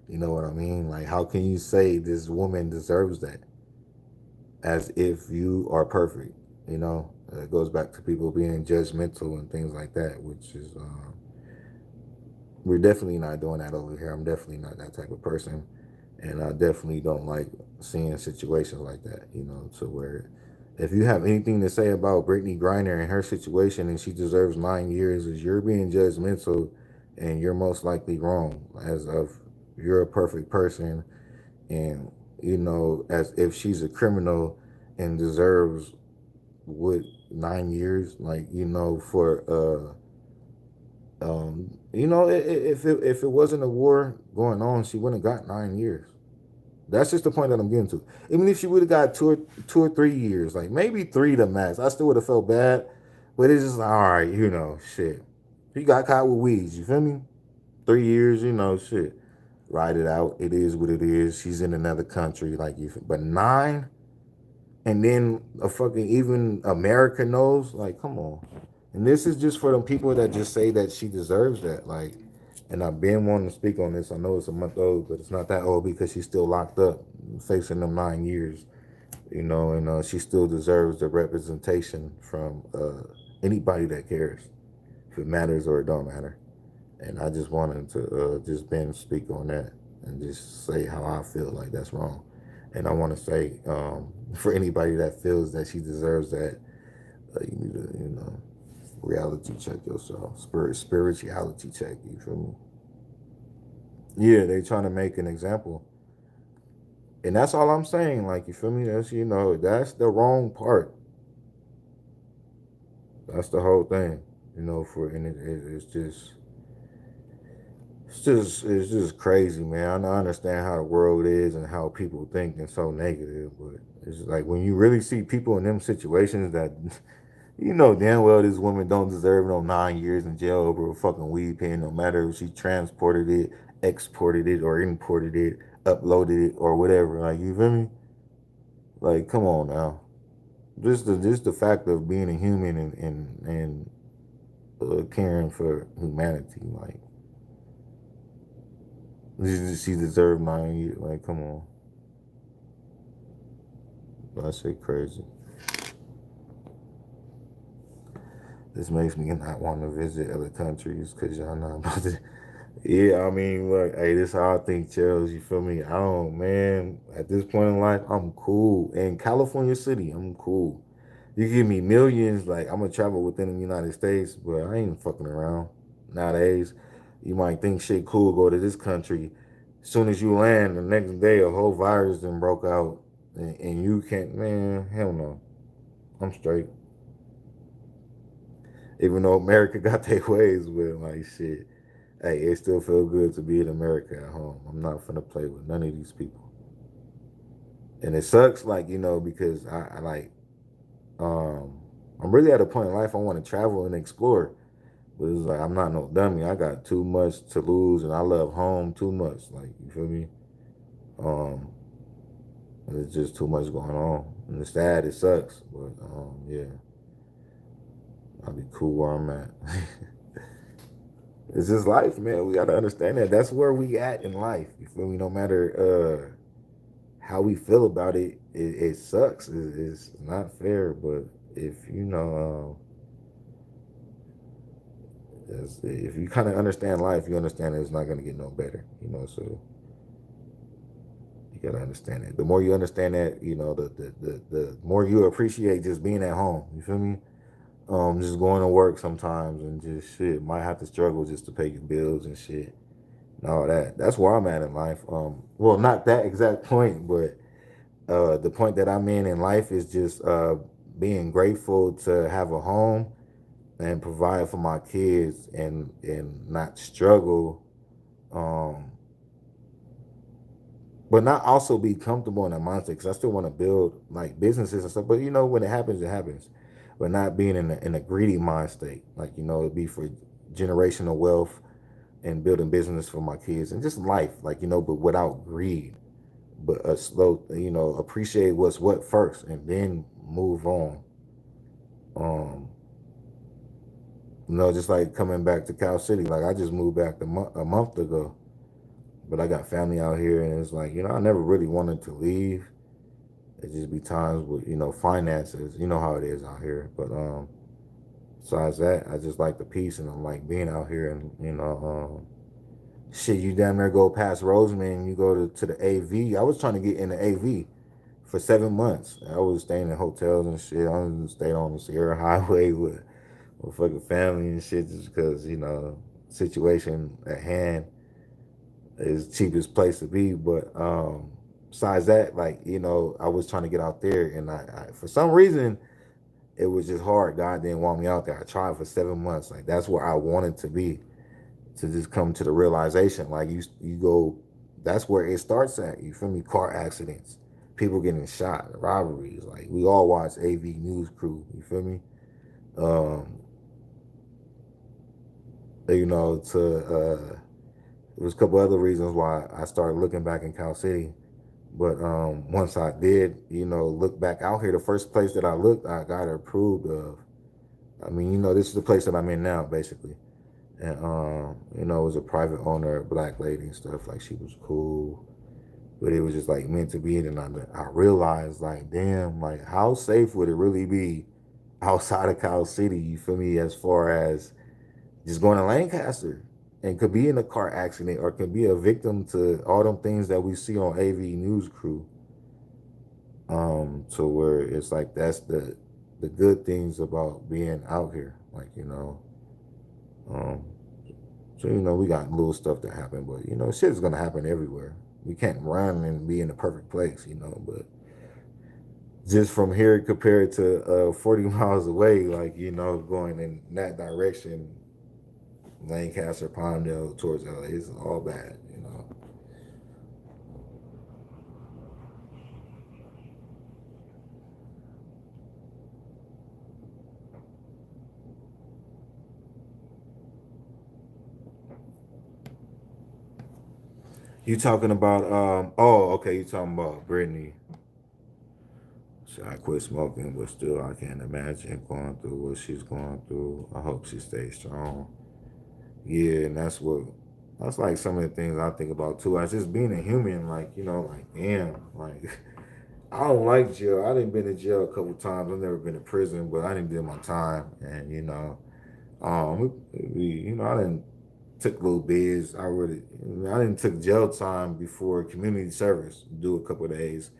You know what I mean? Like, how can you say this woman deserves that as if you are perfect? It goes back to people being judgmental and things like that, which is, we're definitely not doing that over here. I'm definitely not that type of person. And I definitely don't like seeing situations like that, to where if you have anything to say about Brittany Griner and her situation and she deserves 9 years, is you're being judgmental and you're most likely wrong, as of you're a perfect person, and as if she's a criminal and deserves what 9 years, like for if it wasn't a war going on, she wouldn't have got 9 years. That's just the point that I'm getting to. Even if she would have got 2 or 3 years, like maybe 3 to max, I still would have felt bad. But it's just like, all right, shit. He got caught with weeds, you feel me? 3 years, shit. Ride it out. It is what it is. She's in another country, like but 9, and then a fucking even America knows, like, come on. And this is just for the people that just say that she deserves that, like. And I've been wanting to speak on this. I know it's a month old, but it's not that old because she's still locked up, facing them 9 years. And she still deserves the representation from anybody that cares, if it matters or it don't matter. And I just wanted to just speak on that and just say how I feel like that's wrong. And I want to say, for anybody that feels that she deserves that, you need to, reality check yourself, spirituality check. You feel me? Yeah, they trying to make an example, and that's all I'm saying. Like, you feel me? That's the wrong part. That's the whole thing. It's just crazy, man. I understand how the world is and how people think and so negative, but it's like when you really see people in them situations that damn well this woman don't deserve no 9 years in jail over a fucking weed pen, no matter if she transported it, exported it, or imported it, uploaded it, or whatever. Like, you feel me? Like, come on now. Just the fact of being a human and caring for humanity, like. She deserved 9 years. Like, come on. That shit crazy. This makes me not want to visit other countries because y'all not about to. Yeah, I mean, look, hey, this is how I think, Charles. You feel me? I don't, man. At this point in life, I'm cool. In California City, I'm cool. You give me millions, like, I'm gonna travel within the United States, but I ain't fucking around. Nowadays, you might think shit cool, go to this country. As soon as you land, the next day, a whole virus then broke out, and you can't, man, hell no. I'm straight. Even though America got their ways with, like, shit. Hey, it still feel good to be in America at home. I'm not finna play with none of these people. And it sucks, like, because I like, I'm really at a point in life I want to travel and explore. But it's like, I'm not no dummy. I got too much to lose, and I love home too much. Like, you feel me? And it's just too much going on. And it's sad, it sucks. But, yeah. I'll be cool where I'm at. It's just life, man. We got to understand that. That's where we at in life. You feel me? No matter how we feel about it, it sucks. It's not fair. But if if you kind of understand life, you understand that it's not going to get no better. So you got to understand it. The more you understand that, the more you appreciate just being at home. You feel me? Just going to work sometimes and just shit. Might have to struggle just to pay your bills and shit. And all that. That's where I'm at in life. Well, not that exact point, but the point that I'm in life is just being grateful to have a home and provide for my kids and not struggle, but not also be comfortable in that mindset, because I still want to build like businesses and stuff. But when it happens, it happens. But not being in a greedy mind state, like it'd be for generational wealth and building business for my kids and just life, like but without greed, but a slow, appreciate what's what first and then move on. Just like coming back to Cal City, like I just moved back a month ago, but I got family out here, and it's like I never really wanted to leave. It just be times with finances, how it is out here. But besides that, I just like the peace, and I'm like being out here, and shit, you damn near go past Roseman, you go to the AV. I was trying to get in the AV for 7 months. I was staying in hotels and shit. I was staying on the Sierra Highway with fucking family and shit, just because situation at hand is the cheapest place to be. But besides that, like, you know, I was trying to get out there, and I for some reason it was just hard. God didn't want me out there. I tried for 7 months. Like, that's where I wanted to be, to just come to the realization, like, you go, that's where it starts at. You feel me? Car accidents, people getting shot, robberies. Like, we all watch AV News Crew. You feel me? You know, there was a couple other reasons why I started looking back in Cal City. But once I did, you know, look back out here, the first place that I looked, I got approved of. I mean, you know, this is the place that I'm in now, basically. And you know, it was a private owner, a black lady and stuff. Like, she was cool, but it was just like meant to be. And I realized, like, damn, like, how safe would it really be outside of Cal City? You feel me? As far as just going to Lancaster, and could be in a car accident or could be a victim to all them things that we see on AV News Crew. To where it's like, that's the good things about being out here, like, you know. So, you know, we got little stuff that happen, but, you know, shit's gonna happen everywhere. We can't run and be in the perfect place, you know. But just from here compared to 40 miles away, like, you know, going in that direction, Lancaster, Palmdale, towards LA, is all bad, you know. You talking about oh, okay, you talking about Brittany. So I quit smoking, but still I can't imagine going through what she's going through. I hope she stays strong. Yeah, and that's like some of the things I think about too. As just being a human, like, you know, like, damn, like, I don't like jail. I done been in jail a couple times. I've never been in prison, but I didn't do my time. And, you know, you know, I didn't took little bids. I didn't took jail time before community service, do a couple of days.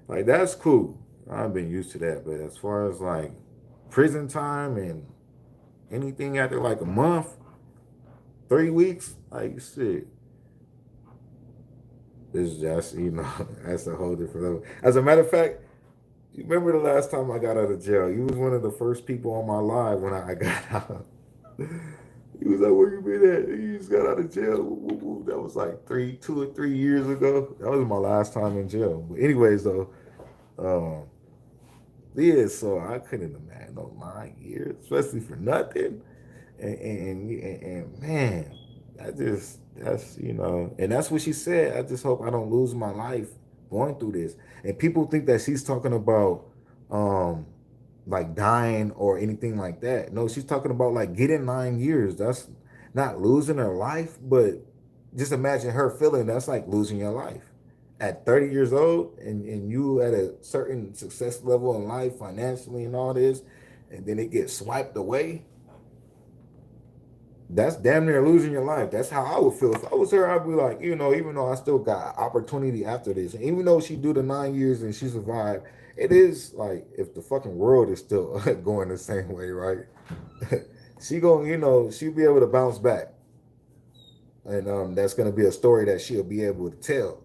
Like, that's cool. I've been used to that. But as far as like prison time and anything after like a month, 3 weeks, like, shit, it's just, you know, that's a whole different level. As a matter of fact, you remember the last time I got out of jail? You was one of the first people on my live when I got out. He was like, "Where you been at? You just got out of jail." That was like 2 or 3 years ago. That was my last time in jail. But anyways, though, yeah. So I couldn't imagine no 9 years, especially for nothing. And man, that's, you know, and that's what she said. I just hope I don't lose my life going through this. And people think that she's talking about like dying or anything like that. No, she's talking about like getting 9 years. That's not losing her life, but just imagine her feeling that's like losing your life at 30 years old, and you at a certain success level in life financially and all this, and then it gets swiped away. That's damn near losing your life. That's how I would feel. If I was her, I'd be like, you know, even though I still got opportunity after this, and even though she do the 9 years and she survived, it is like, if the fucking world is still going the same way, right? She gonna, you know, she'll be able to bounce back. And that's gonna be a story that she'll be able to tell.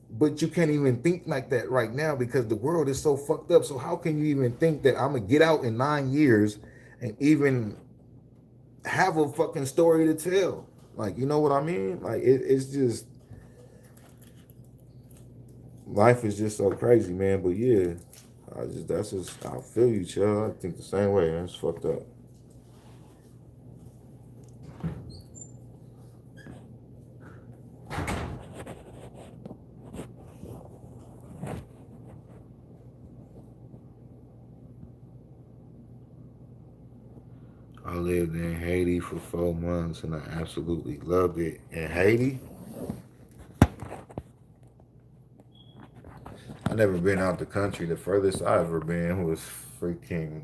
But you can't even think like that right now because the world is so fucked up. So how can you even think that I'm gonna get out in 9 years and even have a fucking story to tell? Like, you know what I mean? Like, it's just, life is just so crazy, man. But yeah, I feel you, chill. I think the same way. That's fucked up. I lived in Haiti for 4 months and I absolutely loved it. In Haiti, I never been out the country. The furthest I ever been was freaking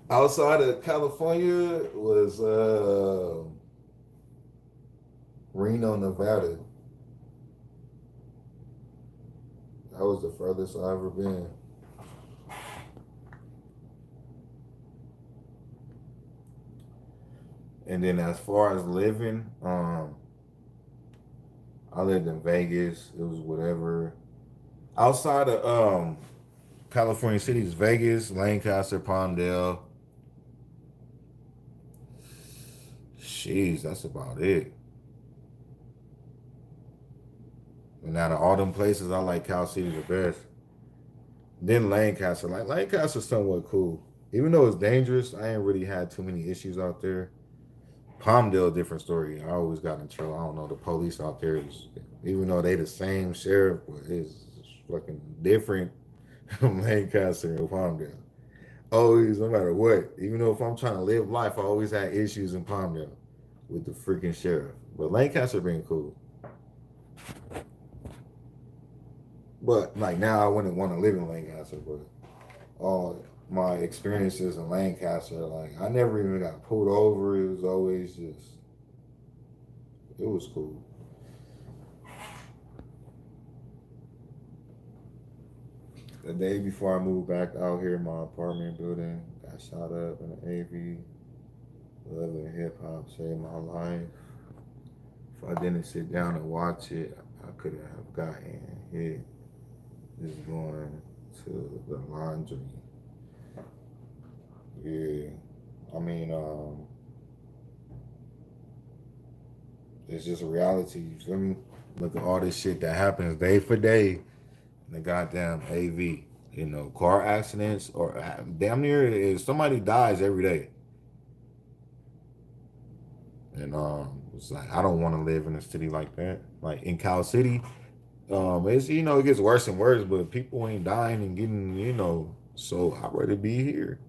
outside of California was Reno, Nevada. That was the furthest I ever been. And then as far as living, I lived in Vegas. It was whatever. Outside of California cities, Vegas, Lancaster, Palmdale. Jeez, that's about it. And out of all them places, I like Cal City the best. Then Lancaster. Like Lancaster's somewhat cool. Even though it's dangerous, I ain't really had too many issues out there. Palmdale, different story. I always got in trouble. I don't know, the police out there is, even though they the same sheriff, but it's fucking different from Lancaster and Palmdale. Always, no matter what. Even though if I'm trying to live life, I always had issues in Palmdale with the freaking sheriff. But Lancaster being cool. But like now I wouldn't want to live in Lancaster, but all my experiences in Lancaster, like I never even got pulled over. It was always just, it was cool. The day before I moved back out here, my apartment building got shot up in an AV. Love and hip hop saved my life. If I didn't sit down and watch it, I could have gotten hit. Just going to the laundry. Yeah, I mean, it's just a reality. You feel me? Look at all this shit that happens day for day in the goddamn AV. You know, car accidents or damn near somebody dies every day. And it's like I don't want to live in a city like that. Like in Cal City, it's, you know, it gets worse and worse, but people ain't dying and getting, you know, so I'd rather be here.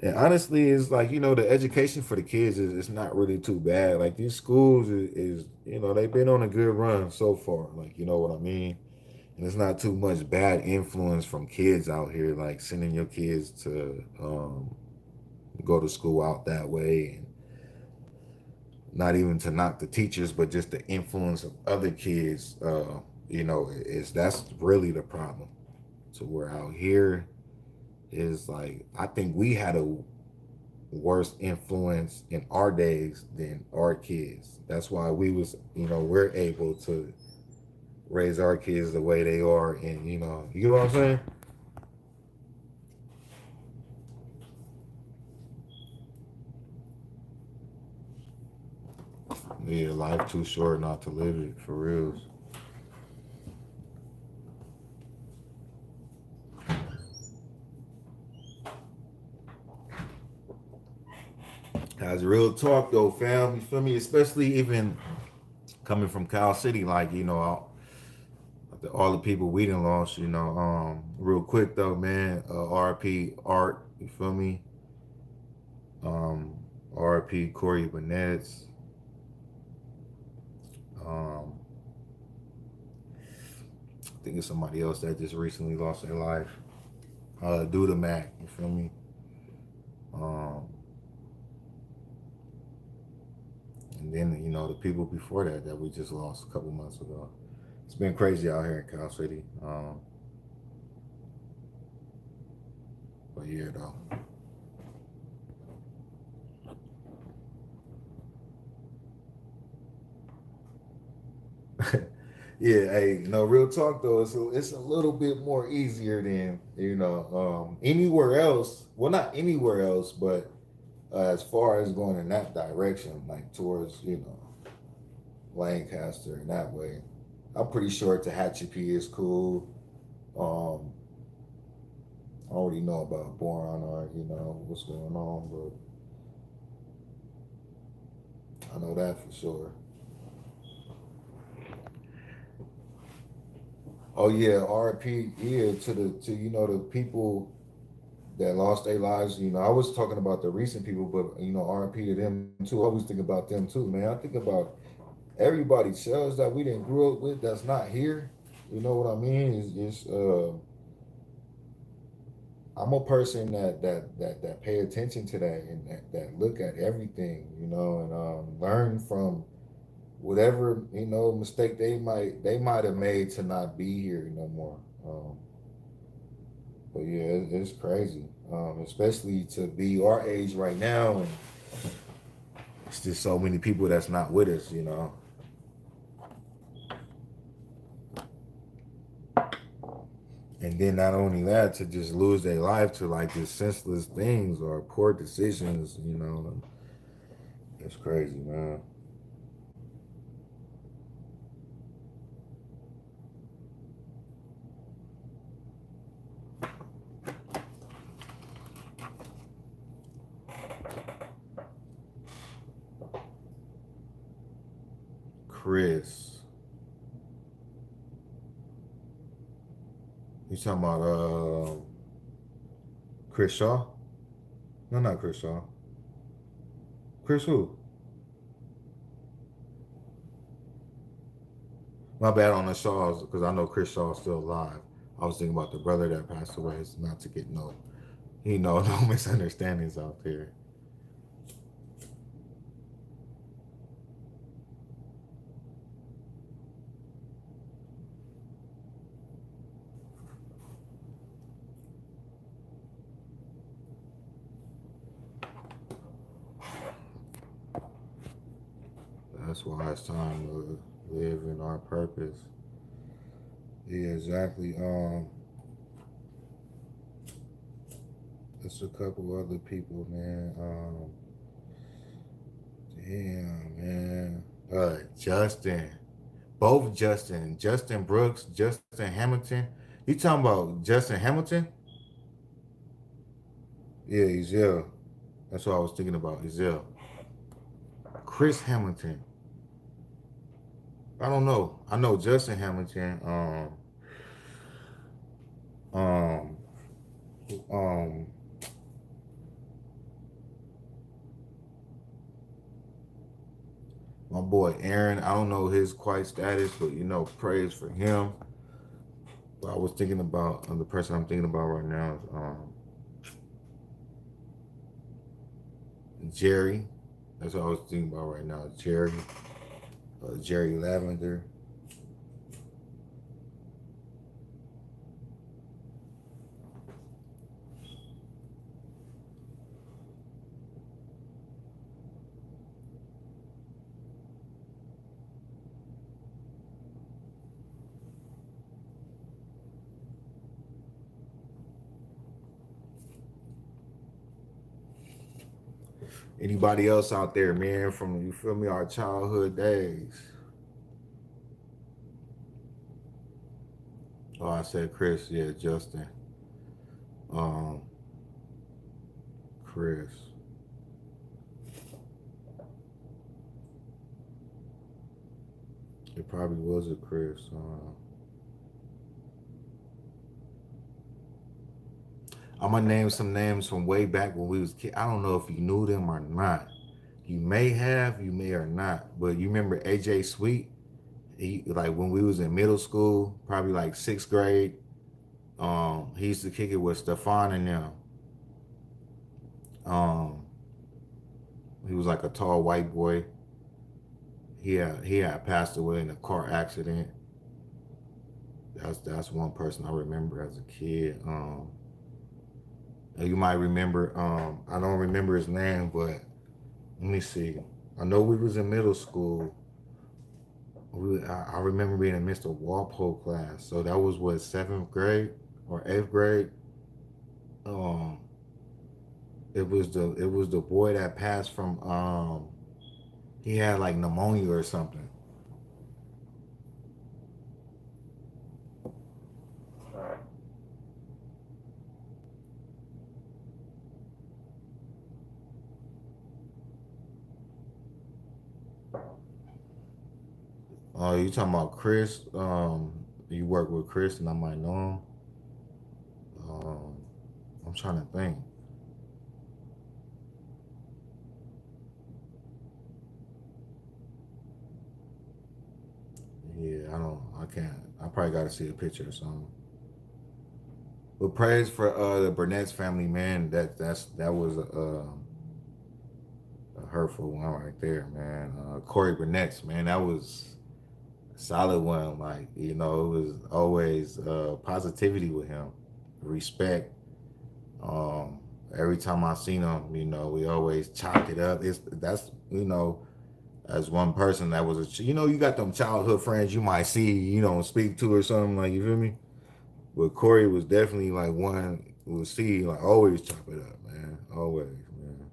And honestly, it's like, you know, the education for the kids is it's not really too bad. Like these schools is, you know, they've been on a good run so far. Like, you know what I mean? And it's not too much bad influence from kids out here, like sending your kids to go to school out that way. And not even to knock the teachers, but just the influence of other kids, you know, that's really the problem. So we're out here is like, I think we had a worse influence in our days than our kids. That's why we was, you know, we're able to raise our kids the way they are. And, you know what I'm saying? Yeah, life too short not to live it, for real. That's real talk though, fam. You feel me? Especially even coming from Cal City, like, you know, all the people we done lost, you know. Real quick though, man. RP Art, you feel me? RP Corey Burnett. I think it's somebody else that just recently lost their life. Duda Mac, you feel me? And then, you know, the people before that we just lost a couple months ago. It's been crazy out here in Cal City. But yeah, though. Yeah, hey, you know, real talk though, it's a little bit more easier than, you know, anywhere else. Well, not anywhere else, but as far as going in that direction, like towards, you know, Lancaster and that way. I'm pretty sure Tehachapi is cool. I already know about Boron or, you know, what's going on, but I know that for sure. Oh yeah, RP, yeah, to you know, the people that lost their lives. You know, I was talking about the recent people, but, you know, RP to them too. I always think about them too, man. I think about everybody else that we didn't grow up with that's not here. You know what I mean? I'm a person that pay attention to that and that look at everything, you know, and learn from whatever, you know, mistake they might have made to not be here no more. But yeah, it's crazy, especially to be our age right now it's just so many people that's not with us, you know. And then not only that, to just lose their life to like just senseless things or poor decisions, you know. It's crazy, man. Chris. You talking about Chris Shaw? No, not Chris Shaw. Chris who? My bad on the Shaws, because I know Chris Shaw is still alive. I was thinking about the brother that passed away. It's not to get no misunderstandings out there. That's why it's time to live in our purpose. Yeah, exactly. There's a couple other people, man. Damn, man. Justin. Both Justin. Justin Brooks, Justin Hamilton. You talking about Justin Hamilton? Yeah, Ezel. That's what I was thinking about, Ezel. Chris Hamilton. I don't know. I know Justin Hamilton. Um, my boy Aaron. I don't know his quite status, but you know, praise for him. But I was thinking about the person I'm thinking about right now is Jerry. That's what I was thinking about right now. Jerry. Jerry Lavender. Anybody else out there, man, from, you feel me, our childhood days? Oh, I said Chris, yeah, Justin. Chris. It probably was a Chris. I'm gonna name some names from way back when we was kids. I don't know if you knew them or not. You may have, you may or not. But you remember AJ Sweet? He, like when we was in middle school, probably like 6th grade. He used to kick it with Stefan and them. He was like a tall white boy. He had passed away in a car accident. That's one person I remember as a kid. You might remember, I don't remember his name, but let me see. I know we was in middle school. I remember being in Mr. Walpole class. So that was what, 7th grade or 8th grade? It was the boy that passed from he had like pneumonia or something. You talking about Chris? You work with Chris and I might know him. I'm trying to think. Yeah, I can't. I probably got to see a picture or something. But praise for the Burnett's family, man. That was a hurtful one right there, man. Corey Burnett's, man, that was a solid one. Like, you know, it was always positivity with him, respect. Every time I seen him, you know, we always chopped it up. That's you know, as one person that was you know, you got them childhood friends you might see, you know, speak to or something, like, you feel me? But Corey was definitely like one we'll see, like, always chop it up, man. Always, man.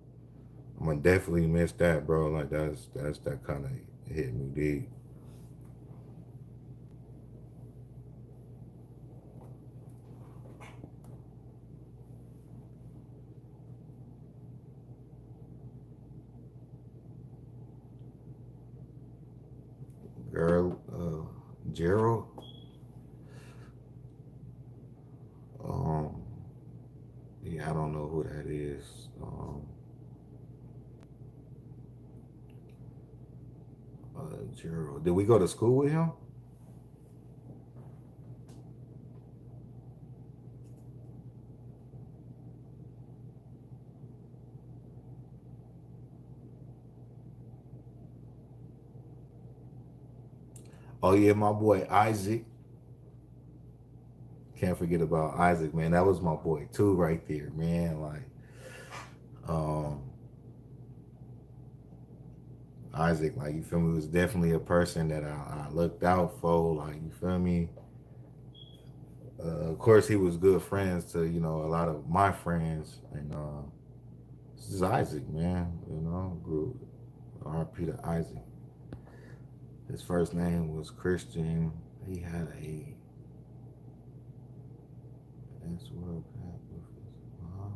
I'm gonna definitely miss that, bro. Like, that's that kind of hit me deep. Girl, Gerald. Um, yeah, I don't know who that is. Gerald. Did we go to school with him? Oh yeah, my boy Isaac. Can't forget about Isaac, man. That was my boy too, right there, man. Like, um, Isaac, like, you feel me, was definitely a person that I looked out for. Like, you feel me. Of course, he was good friends to, you know, a lot of my friends, and this is Isaac, man. You know, grew R.P. to Isaac. His first name was Christian. He had a S word pack with his mom.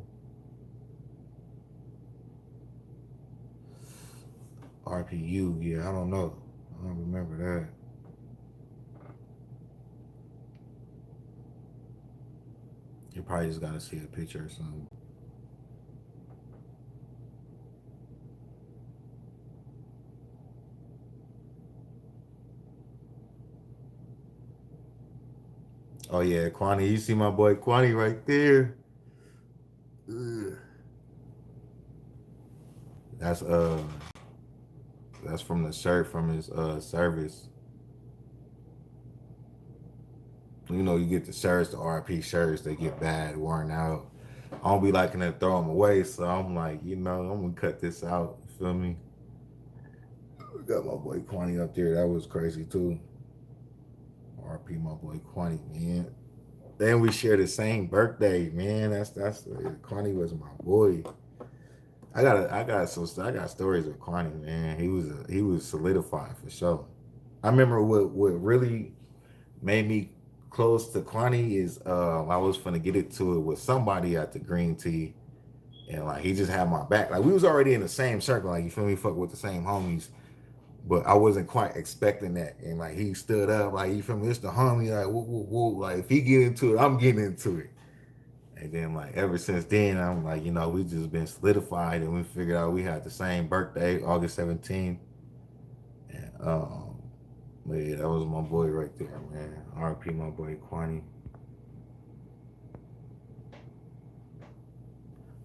RPU, yeah, I don't know. I don't remember that. You probably just gotta see a picture or something. Oh yeah, Kwani, you see my boy Kwani right there. Ugh. That's that's from the shirt from his service. You know, you get the shirts, the RP shirts, they get bad, worn out. I don't be liking to throw them away, so I'm like, you know, I'm gonna cut this out. You feel me? Got my boy Kwani up there. That was crazy too. RP my boy Kwani, man. Then we share the same birthday, man. That's Kwani was my boy. I got stories with Kwani, man. He was solidified for sure. I remember what really made me close to Kwani is I was finna get into it with somebody at the Green Tea, and like he just had my back. Like we was already in the same circle, like you feel me, fuck with the same homies. But I wasn't quite expecting that. And like he stood up, like you feel me, it's the homie, like woo woo woo. Like if he get into it, I'm getting into it. And then like ever since then, I'm like, you know, we just been solidified and we figured out we had the same birthday, August 17th. And but yeah, that was my boy right there, man. RP my boy Kwani.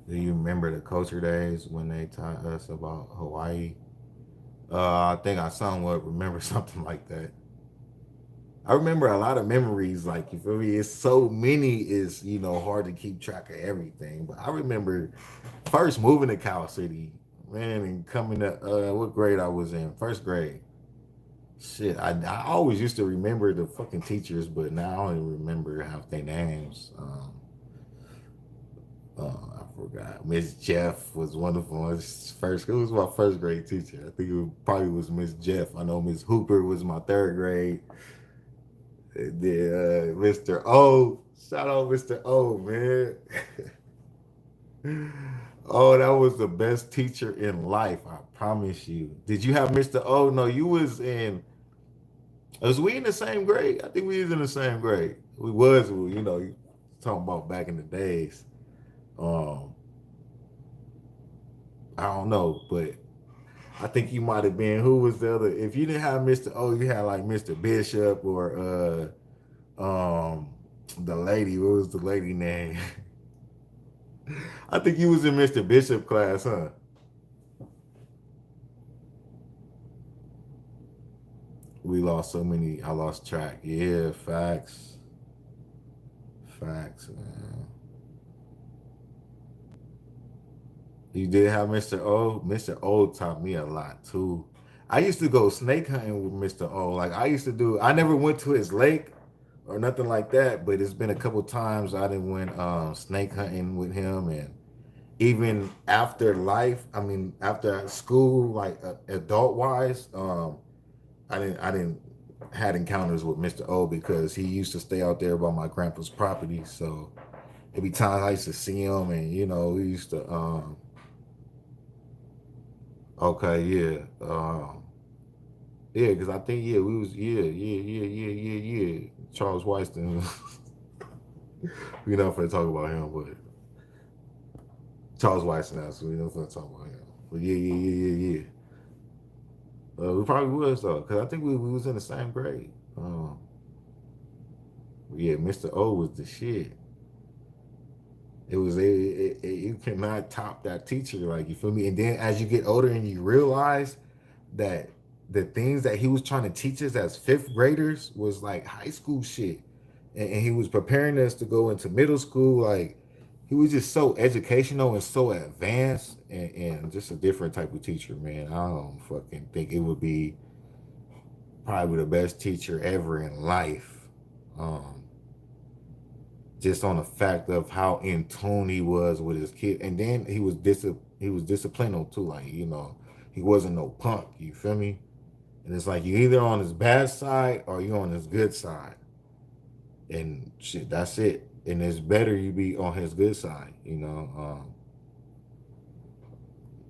Do you remember the culture days when they taught us about Hawaii? I think I somewhat remember something like that. I remember a lot of memories, like you feel me? It's so many, is you know hard to keep track of everything. But I remember first moving to Cal City, man, and coming to what grade I was in, first grade. Shit, I always used to remember the fucking teachers, but now I don't even remember half their names. I forgot. Miss Jeff was one of them. It was my first grade teacher. I think probably was Miss Jeff. I know Miss Hooper was my third grade. And then Mr. O, shout out Mr. O, man. Oh, that was the best teacher in life. I promise you. Did you have Mr. O? No, you was in. Was we in the same grade? I think we was in the same grade. We was, you know, talking about back in the days. Um, I don't know, but I think you might have been. Who was the other? If you didn't have Mr. O, you had like Mr. Bishop or the lady. What was the lady name? I think you was in Mr. Bishop class, huh? We lost so many. I lost track. Yeah, facts, man. You did have Mr. O. Mr. O taught me a lot too. I used to go snake hunting with Mr. O. Like I used to do. I never went to his lake or nothing like that, but it's been a couple times I didn't went snake hunting with him, and even after life. I mean, after school, like adult wise, I didn't had encounters with Mr. O because he used to stay out there by my grandpa's property. So every time I used to see him, and we used to okay, yeah. Yeah, because I think we was yeah. Charles Weiston. We not finna talk about him, but Charles Weiston, so we not finna talk about him. But yeah. We probably was though, because I think we was in the same grade. Yeah, Mr. O was the shit. It was you cannot top that teacher, like, you feel me? And then as you get older and you realize that the things that he was trying to teach us as fifth graders was like high school shit, and he was preparing us to go into middle school. Like, he was just so educational and so advanced, and just a different type of teacher, man. I don't fucking think it would be probably the best teacher ever in life. Just on the fact of how in tune he was with his kid, and then he was disciplined too. Like, he wasn't no punk. You feel me? And it's like you either on his bad side or you on his good side, and shit. That's it. And it's better you be on his good side,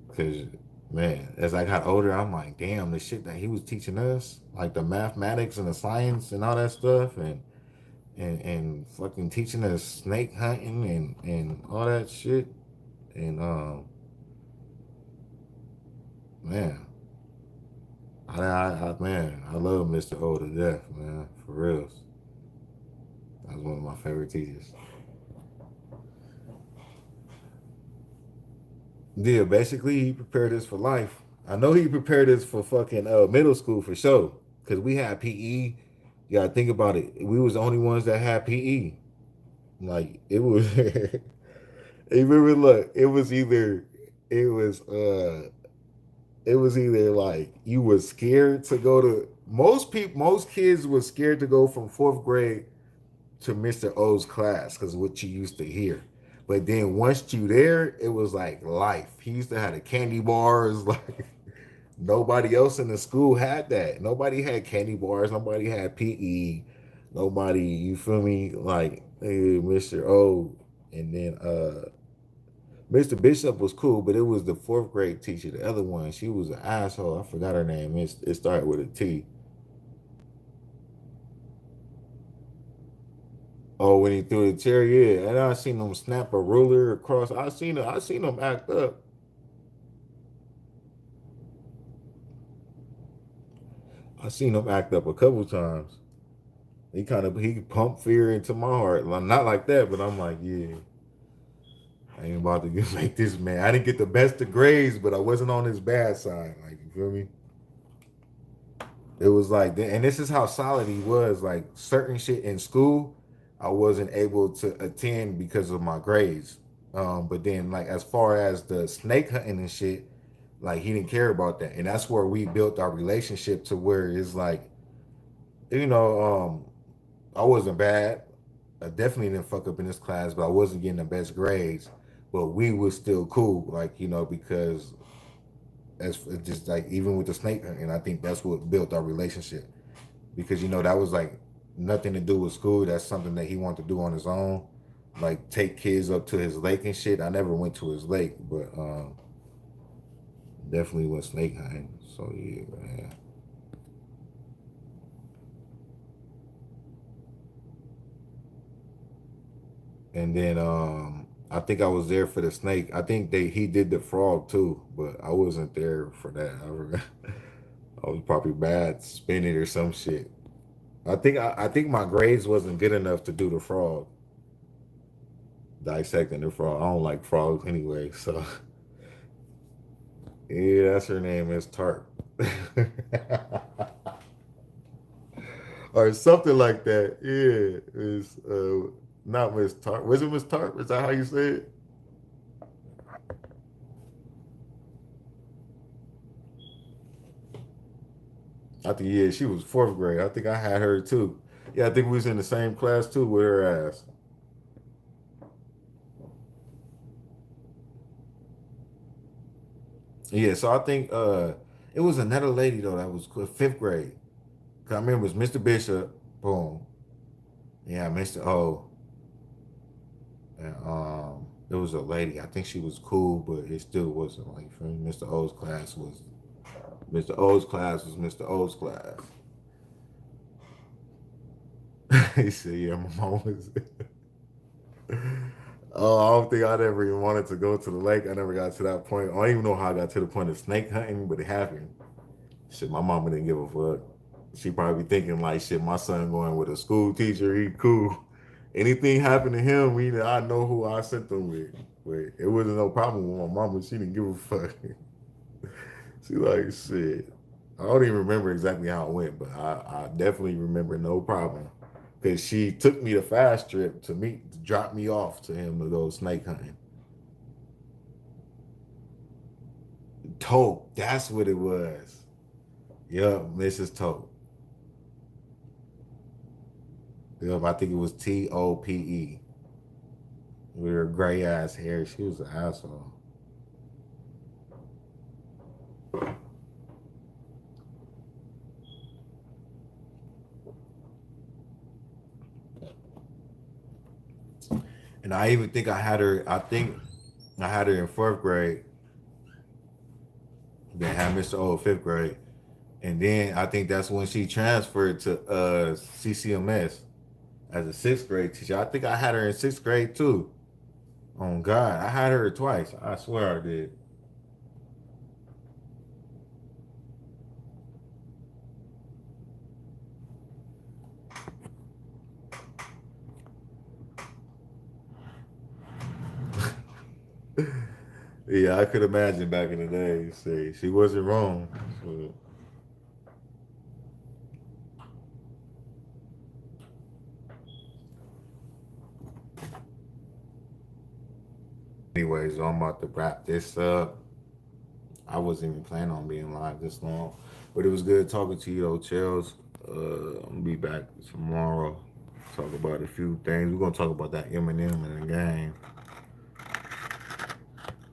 because man, as I got older, I'm like, damn, the shit that he was teaching us, like the mathematics and the science and all that stuff, and fucking teaching us snake hunting and all that shit. And man, I love Mr. O to death, man, for real. That was one of my favorite teachers. Yeah, basically he prepared us for life. I know he prepared us for fucking middle school for sure, because we had PE. You gotta think about it. We was the only ones that had PE. Like, it was. Remember, look, it was either like you were scared to go to most kids were scared to go from fourth grade to Mr. O's class because what you used to hear. But then once you there, it was like life. He used to have the candy bars. Like, nobody else in the school had that. Nobody had candy bars. Nobody had PE. Nobody, you feel me? Like, Mr. O. And then Mr. Bishop was cool, but it was the fourth grade teacher. The other one, she was an asshole. I forgot her name. It started with a T. Oh, when he threw the chair, yeah. And I seen him snap a ruler across. I seen him act up. I seen him act up a couple times. He pumped fear into my heart. Well, not like that, but I'm like, yeah. I ain't about to make this man. I didn't get the best of grades, but I wasn't on his bad side. Like, you feel me? It was like, and this is how solid he was. Like, certain shit in school, I wasn't able to attend because of my grades. But then, like, as far as the snake hunting and shit, like, he didn't care about that. And that's where we built our relationship to where it's like, I wasn't bad. I definitely didn't fuck up in this class, but I wasn't getting the best grades. But we was still cool, like, because as just like even with the snake hunting, I think that's what built our relationship. Because that was like nothing to do with school. That's something that he wanted to do on his own, like take kids up to his lake and shit. I never went to his lake, but definitely went snake hunting. So yeah, man. And then I think I was there for the snake. I think he did the frog too, but I wasn't there for that. I was probably bad spinning or some shit. I think my grades wasn't good enough to do the frog. Dissecting the frog. I don't like frogs anyway, so yeah, that's her name is Tarp. Or something like that. Yeah. It's not Miss Tarp. Was it Miss Tarp? Is that how you say it? I think, yeah, she was 4th grade. I think I had her too. Yeah, I think we was in the same class too with her ass. Yeah, so I think it was another lady though that was 5th grade. 'Cause I remember it was Mr. Bishop, boom. Yeah, Mr. O. And it was a lady. I think she was cool, but it still wasn't like for me. Mr. O's class was Mr. O's class was Mr. O's class. He said, yeah, my mom was Oh, I don't think I ever even wanted to go to the lake. I never got to that point. I don't even know how I got to the point of snake hunting, but it happened. Shit, my mama didn't give a fuck. She probably thinking like, shit, my son going with a school teacher, he cool. Anything happened to him, I know who I sent them with. But it wasn't no problem with my mama. She didn't give a fuck. She like, shit. I don't even remember exactly how it went, but I definitely remember no problem. Because she took me to Fast Trip to drop me off to him to go snake hunting. Tope, that's what it was. Yup, Mrs. Tope. Yup, I think it was Tope. With her gray ass hair, she was an asshole. And I even think I had her, I think I had her in 4th grade. Then had Mr. O 5th grade. And then I think that's when she transferred to CCMS as a 6th grade teacher. I think I had her in 6th grade too. Oh God, I had her twice. I swear I did. Yeah, I could imagine back in the day. Say she wasn't wrong. So. Anyways, I'm about to wrap this up. I wasn't even planning on being live this long, but it was good talking to you, though, Chels. I'm gonna be back tomorrow. Talk about a few things. We're gonna talk about that Eminem in the game.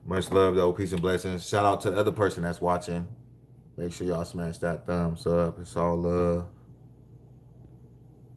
Much love, though. Peace and blessings. Shout out to the other person that's watching. Make sure y'all smash that thumbs up. It's all love.